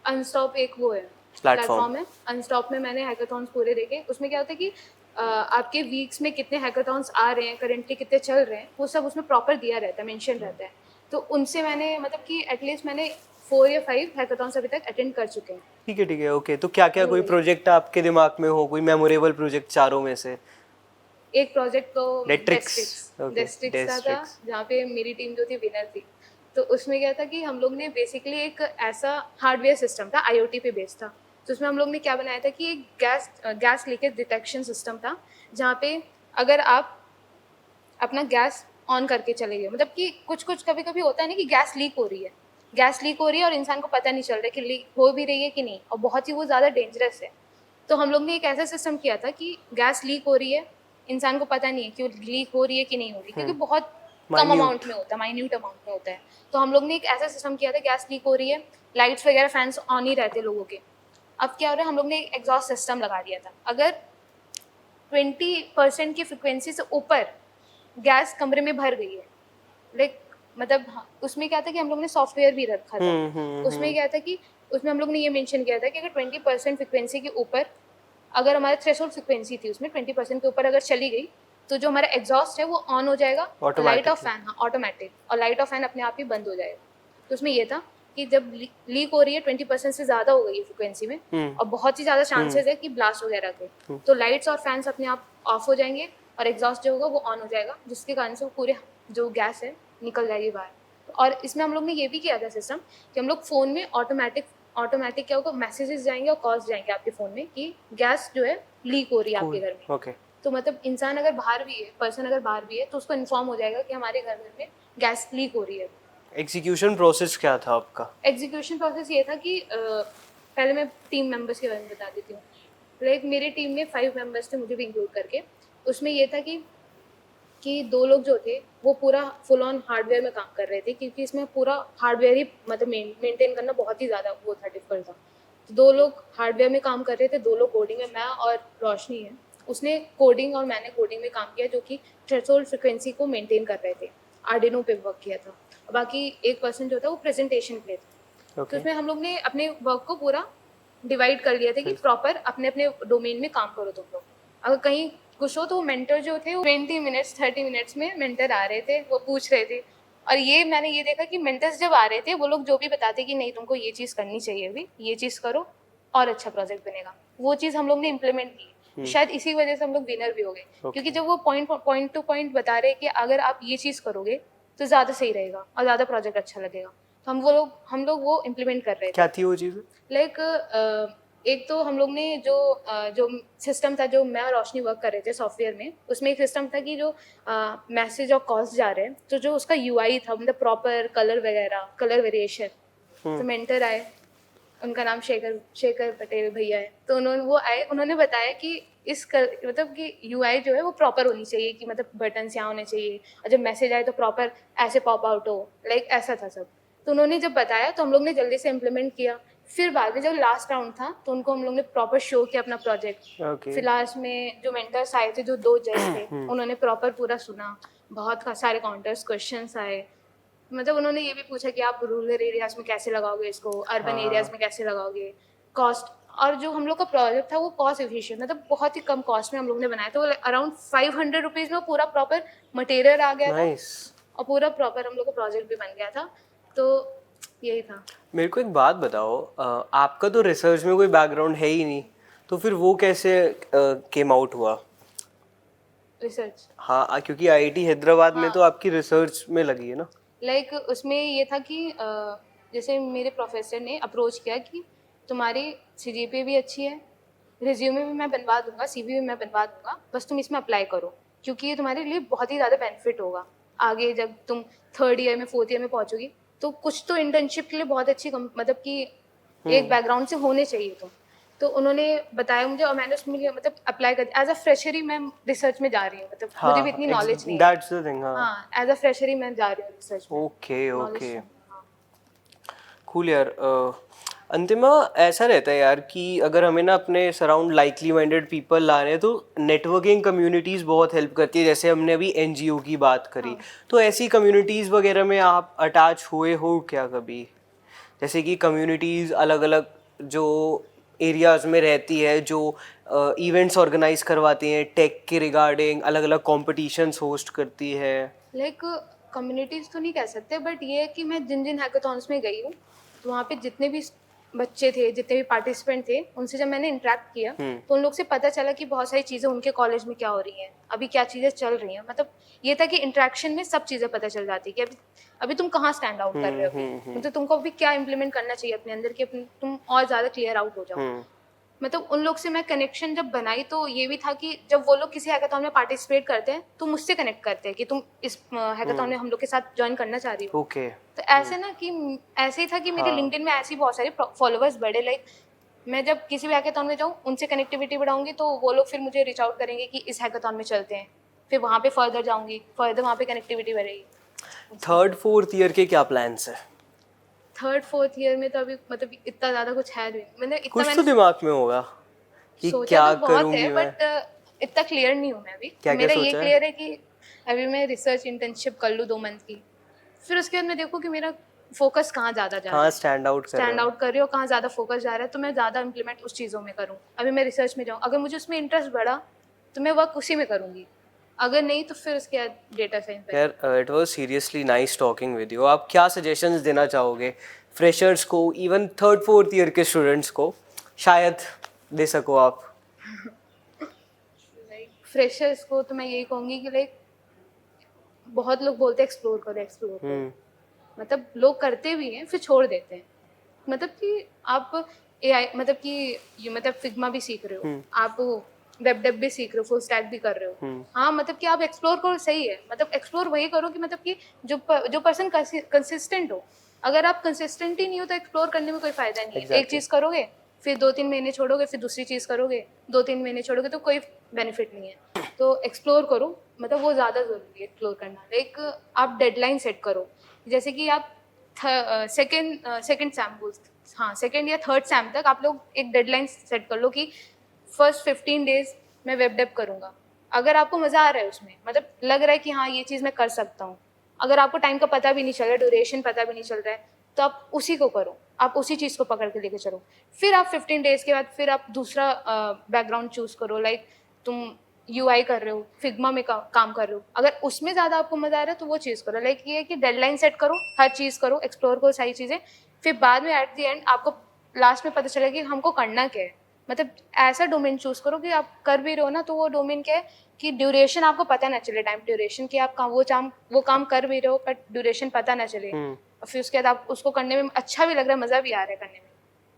अनस्टॉप एक वो है प्लेटफॉर्म। प्लेटफॉर्म है, अनस्टॉप में मैंने हैकाथॉन्स पूरे देखे। उसमें क्या होता है कि आपके वीक्स में कितने हैकाथॉन्स आ रहे हैं, करेंटली कितने चल रहे हैं, वो सब उसमें प्रॉपर दिया रहता है, मेंशन रहता है। तो उनसे मैंने मतलब कि एटलीस्ट मैंने 4 या 5 हैकाथॉन्स अभी तक अटेंड कर चुके हैं। ठीक है, ठीक है, ओके। तो क्या क्या कोई प्रोजेक्ट आपके दिमाग में हो, कोई मेमोरेबल प्रोजेक्ट चारों में से? एक प्रोजेक्ट तो डेट्रिक्स। ओके, डेस्ट्रिक्स का था, जहाँ पे मेरी टीम जो थी विनर थी। तो उसमें क्या था कि हम लोग ने बेसिकली एक ऐसा हार्डवेयर सिस्टम था, IoT पे बेस्ड था। तो उसमें हम लोग ने क्या बनाया था कि एक गैस लीकेज डिटेक्शन सिस्टम था, जहाँ पे अगर आप अपना गैस ऑन करके चले गए, मतलब कि कुछ कुछ कभी कभी होता है ना कि गैस लीक हो रही है और इंसान को पता नहीं चल रहा है कि लीक हो भी रही है कि नहीं, और बहुत ही वो ज़्यादा डेंजरस है। तो हम लोग ने एक ऐसा सिस्टम किया था कि गैस लीक हो रही है, इंसान को पता नहीं है कि वो लीक हो रही है कि नहीं हो रही, क्योंकि बहुत कम अमाउंट में होता है, माइन्यूट अमाउंट में होता है। तो हम लोग ने एक ऐसा सिस्टम किया था, गैस लीक हो रही है, लाइट्स वगैरह फैंस ऑन ही रहते लोगों के। अब क्या हो रहा है, हम लोग ने एक एग्जॉस्ट सिस्टम लगा दिया था। अगर 20% की फ्रिक्वेंसी से ऊपर गैस कमरे में भर गई है, लाइक मतलब उसमें क्या था कि हम लोग ने सॉफ्टवेयर भी रखा था। उसमें क्या था कि उसमें हम लोग ने ये मेंशन किया था कि अगर 20% फ्रिक्वेंसी के ऊपर, अगर हमारा थ्रेशोल्ड फ्रिक्वेंसी थी उसमें 20% के ऊपर अगर चली गई तो जो हमारा एग्जॉस्ट है वो ऑन हो जाएगा, लाइट ऑफ फैन, हाँ ऑटोमेटिक, और लाइट ऑफ फैन अपने आप ही बंद हो जाएगा। तो उसमें ये था कि जब लीक हो रही है 20% से ज़्यादा हो गई है फ्रिक्वेंसी में और बहुत ही ज़्यादा चांसेस है कि ब्लास्ट वगैरह के, तो लाइट्स और फैंस अपने आप ऑफ हो जाएंगे और एग्जॉस्ट जो होगा वो ऑन हो जाएगा, जिसके कारण से वो पूरे जो गैस है निकल जाएगी बाहर। और इसमें हम लोग ने ये भी किया था सिस्टम कि हम लोग फ़ोन में ऑटोमेटिक क्या होगा, मैसेजेस जाएंगे और कॉल्स जाएंगे आपके फ़ोन में कि गैस जो है लीक हो रही है आपके घर में। ओके। तो मतलब इंसान अगर बाहर भी है, पर्सन अगर बाहर भी है, तो उसको इन्फॉर्म हो जाएगा कि हमारे घर में गैस लीक हो रही है। एग्जीक्यूशन प्रोसेस क्या था आपका? एग्जीक्यूशन प्रोसेस ये था कि पहले मैं टीम मेंबर्स के बारे में बता देती हूँ। लाइक मेरी टीम में 5 मेंबर्स थे, मुझे भी इंक्लूड करके। उसमें ये था कि 2 लोग जो थे वो पूरा फुल ऑन हार्डवेयर में काम कर रहे थे, क्योंकि इसमें पूरा हार्डवेयर ही मतलब मेंटेन करना बहुत ही ज़्यादा वो था, डिफिकल्ट था। तो 2 लोग हार्डवेयर में काम कर रहे थे, 2 लोग कोडिंग में, मैं और रोशनी है। उसने कोडिंग और मैंने कोडिंग में काम किया, जो कि थ्रेशोल्ड फ्रिक्वेंसी को मेंटेन कर रहे थे, आर्डिनो पे वर्क किया था। और बाकी एक पर्सन जो था वो प्रेजेंटेशन पे था। तो उसमें हम लोग ने अपने वर्क को पूरा डिवाइड कर लिया था कि प्रॉपर अपने अपने डोमेन में काम करो तुम लोग। अगर कहीं कुछ हो तो मेंटर जो थे वो 20 मिनट्स 30 मिनट्स में मेंटर आ रहे थे, वो पूछ रहे थे। और ये मैंने ये देखा कि मेंटर्स जब आ रहे थे वो लोग जो भी बताते कि नहीं तुमको ये चीज़ करनी चाहिए, अभी ये चीज़ करो और अच्छा प्रोजेक्ट बनेगा, वो चीज़ हम लोग ने इम्प्लीमेंट की। शायद इसी वजह से हम लोग विनर भी हो गए, क्योंकि जब वो पॉइंट टू पॉइंट बता रहे कि अगर आप ये चीज़ करोगे तो ज़्यादा सही रहेगा और ज़्यादा प्रोजेक्ट अच्छा लगेगा, तो हम लोग वो इम्प्लीमेंट कर रहे थे। क्या थी वो चीज़? लाइक एक तो हम लोग ने जो सिस्टम था, जो मैं और रोशनी वर्क कर रहे थे सॉफ्टवेयर में, उसमें एक सिस्टम था कि जो मैसेज और कॉल्स जा रहे हैं तो जो उसका यूआई था, मतलब प्रॉपर कलर वगैरह, कलर वेरिएशन। तो मेंटर आए, उनका नाम शेखर पटेल भैया है। तो वो आए, उन्होंने बताया कि मतलब कि यूआई जो है वो प्रॉपर होनी चाहिए, कि मतलब बटन्स यहाँ होने चाहिए और जब मैसेज आए तो प्रॉपर ऐसे पॉप आउट हो, लाइक ऐसा था सब। तो उन्होंने जब बताया तो हम लोग ने जल्दी से इम्प्लीमेंट किया। फिर बाद में जब लास्ट राउंड था तो उनको हम लोग ने प्रॉपर शो किया अपना प्रोजेक्ट। फिर लास्ट में जो मेंटर्स आए थे, जो 2 जज थे, उन्होंने प्रॉपर पूरा सुना, बहुत सारे काउंटर्स क्वेश्चंस आए। मतलब उन्होंने ये भी पूछा कि आप रूरल एरियाज में कैसे लगाओगे इसको, अर्बन एरियाज में कैसे लगाओगे, कॉस्ट। और जो हम लोग का प्रोजेक्ट था वो कॉस्ट एफिशिएंट, मतलब बहुत ही कम कॉस्ट में हम लोग ने बनाया था। वो अराउंड 500 रुपीज़ में पूरा प्रॉपर मटेरियल आ गया था और पूरा प्रॉपर हम लोग का प्रोजेक्ट भी बन गया था। तो यही था। मेरे को एक बात बताओ, आपका तो रिसर्च में कोई बैकग्राउंड है ही नहीं, तो फिर वो कैसे केम आउट हुआ? रिसर्च, हाँ, क्योंकि आईआईटी हैदराबाद में तो आपकी रिसर्च में लगी है ना। लाइक उसमें ये था कि जैसे मेरे प्रोफेसर ने अप्रोच किया कि तुम्हारी सीजीपीए भी अच्छी है, रिज्यूमे भी मैं बनवा दूंगा, सीवी भी मैं बनवा दूंगा, बस तुम इसमें अप्लाई करो, क्योंकि ये तुम्हारे लिए बहुत ही ज़्यादा बेनिफिट होगा आगे जब तुम 3rd ईयर में 4th ईयर में पहुंचोगी। तो कुछ तो इंटर्नशिप के लिए बहुत अच्छी मतलब कि एक बैकग्राउंड से होने चाहिए तुम। तो उन्होंने बताया मुझे और मैंने उसमें मतलब अप्लाई कर, एज अ फ्रेशर ही मैं रिसर्च में जा रही हूँ, मतलब मुझे भी इतनी नॉलेज नहीं है। That's the thing. हाँ, एज अ फ्रेशर ही मैं जा रही हूँ रिसर्च में। ओके कूल यार। अंतिमा, ऐसा रहता है यार कि अगर हमें ना अपने सराउंड लाइकली माइंडेड पीपल ला रहे हैं तो नेटवर्किंग कम्युनिटीज़ बहुत हेल्प करती है। जैसे हमने अभी एनजीओ की बात करी, तो ऐसी कम्युनिटीज़ वगैरह में आप अटैच हुए हो क्या कभी? जैसे कि कम्युनिटीज़ अलग अलग जो एरियाज़ में रहती है, जो इवेंट्स ऑर्गेनाइज करवाती हैं टेक के रिगार्डिंग, अलग अलग कॉम्पिटिशन्स होस्ट करती है। लाइक कम्युनिटीज़ तो नहीं कह सकते, बट ये है कि मैं जिन जिन हैकाथॉन्स में गई हूँ तो वहाँ पे जितने भी बच्चे थे, जितने भी पार्टिसिपेंट थे, उनसे जब मैंने इंटरेक्ट किया तो उन लोग से पता चला कि बहुत सारी चीज़ें उनके कॉलेज में क्या हो रही हैं, अभी क्या चीज़ें चल रही हैं। मतलब ये था कि इंटरेक्शन में सब चीज़ें पता चल जाती कि अभी तुम कहाँ स्टैंड आउट कर रहे हो, अभी मतलब तुमको अभी क्या इम्प्लीमेंट करना चाहिए अपने अंदर कि तुम और ज़्यादा क्लियर आउट हो जाओ। मतलब उन लोग से मैं कनेक्शन जब बनाई तो ये भी था कि जब वो लोग किसी हैकाथॉन में पार्टिसिपेट करते हैं तो मुझसे कनेक्ट करते हैं कि तुम इस हैकाथॉन में हम लोग के साथ ज्वाइन करना चाह रही हो। ओके। तो ऐसे ना कि ऐसे ही था कि मेरे लिंक्डइन में ऐसी बहुत सारे फॉलोअर्स बढ़े। लाइक मैं जब किसी भी हैकाथॉन में जाऊँ, उनसे कनेक्टिविटी बढ़ाऊंगी तो वो लोग फिर मुझे रीच आउट करेंगे कि इस हैकाथॉन में चलते हैं, फिर वहाँ पे फर्दर जाऊँगी, फर्दर वहाँ पे कनेक्टिविटी बढ़ेगी। 3rd 4th ईयर के क्या प्लान्स है? 3rd 4th ईयर में तो अभी मतलब इतना ज़्यादा कुछ है नहीं, मैंने इतना कुछ तो दिमाग में होगा कि सोचा क्या तो बहुत करूंगी है, मैं। बट इतना क्लियर नहीं हूँ मैं अभी। क्या मेरा ये सोचा है? क्लियर है कि अभी मैं रिसर्च इंटर्नशिप कर लूँ 2 मंथ की, फिर उसके बाद मैं देखूँ कि मेरा फोकस कहाँ ज़्यादा जा रहा हाँ है, स्टैंड आउट कर रहे स्टैंड हो। आउट कर रही हो, कहाँ ज़्यादा फोकस जा रहा है, तो मैं ज़्यादा इम्प्लीमेंट उस चीज़ों में करूँ। अभी मैं रिसर्च में जाऊँ, अगर मुझे उसमें इंटरेस्ट बढ़ा तो मैं वर्क उसी में करूँगी, अगर नहीं तो फिर उसके बाद डेटा साइंस में। यार it was seriously nice talking with you. आप क्या सजेशंस देना चाहोगे फ्रेशर्स को, इवन थर्ड फोर्थ ईयर के स्टूडेंट्स को, शायद दे सको आप? लाइक फ्रेशर्स को तो मैं यही कहूँगी कि लाइक बहुत लोग बोलते हैं एक्सप्लोर करो एक्सप्लोर करो, मतलब लोग करते भी हैं फिर छोड़ देते हैं। मतलब कि आप एआई मतलब कि ये मतलब फिग्मा भी सीख रहे हो, आप वेब डेव भी सीख रहे हो, फुल स्टैक भी कर रहे हो, हाँ मतलब कि आप एक्सप्लोर करो, सही है, मतलब एक्सप्लोर वही करो कि मतलब कि जो पर्सन कंसिस्टेंट हो। अगर आप कंसिस्टेंट ही नहीं हो तो एक्सप्लोर करने में कोई फायदा नहीं है। एक Exactly. चीज़ करोगे फिर 2-3 महीने छोड़ोगे, फिर दूसरी चीज़ करोगे, 2-3 महीने छोड़ोगे, तो कोई बेनिफिट नहीं है। तो एक्सप्लोर करो, मतलब वो ज़्यादा ज़रूरी है एक्सप्लोर करना। लाइक आप डेडलाइन सेट करो, जैसे कि आप सेकेंड सैम हाँ सेकेंड या थर्ड सैम तक आप लोग एक डेडलाइन सेट कर लो कि फर्स्ट 15 डेज मैं वेब डेव करूँगा। अगर आपको मज़ा आ रहा है उसमें, मतलब लग रहा है कि हाँ ये चीज़ मैं कर सकता हूँ, अगर आपको टाइम का पता भी नहीं चल रहा है, ड्यूरेशन पता भी नहीं चल रहा है, तो आप उसी को करो, आप उसी चीज़ को पकड़ के लेके चलो। फिर आप 15 डेज़ के बाद फिर आप दूसरा बैकग्राउंड चूज़ करो। लाइक तुम यूआई कर रहे हो, फिग्मा में काम कर रहे हो, अगर उसमें ज़्यादा आपको मज़ा आ रहा है तो वो चीज़ करो। लाइक ये है कि डेडलाइन सेट करो, हर चीज़ करो, एक्सप्लोर करो सारी चीज़ें, फिर बाद में एट द एंड आपको लास्ट में पता चलेगा कि हमको करना क्या है। मतलब ऐसा डोमेन चूज़ करो कि आप कर भी रहे हो ना, तो वो डोमेन क्या है कि ड्यूरेशन आपको पता ना चले, टाइम ड्यूरेशन कि आप वो काम कर भी रहे हो बट ड्यूरेशन पता ना चले, और फिर उसके बाद आप उसको करने में अच्छा भी लग रहा है, मज़ा भी आ रहा है करने में,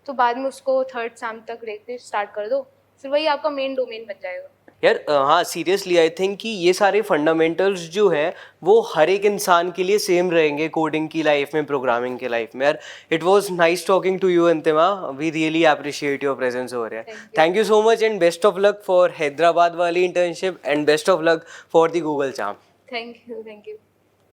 तो बाद में उसको थर्ड सैम तक लेके स्टार्ट कर दो, फिर वही आपका मेन डोमेन बन जाएगा। यार हाँ सीरियसली आई थिंक कि ये सारे फंडामेंटल्स जो है वो हर एक इंसान के लिए सेम रहेंगे कोडिंग की लाइफ में, प्रोग्रामिंग की लाइफ में। यार it was nice talking to you Antima, we really appreciate your presence over here. Thank you so much and best of luck for Hyderabad वाली internship and best of luck for the Google charm. Thank you.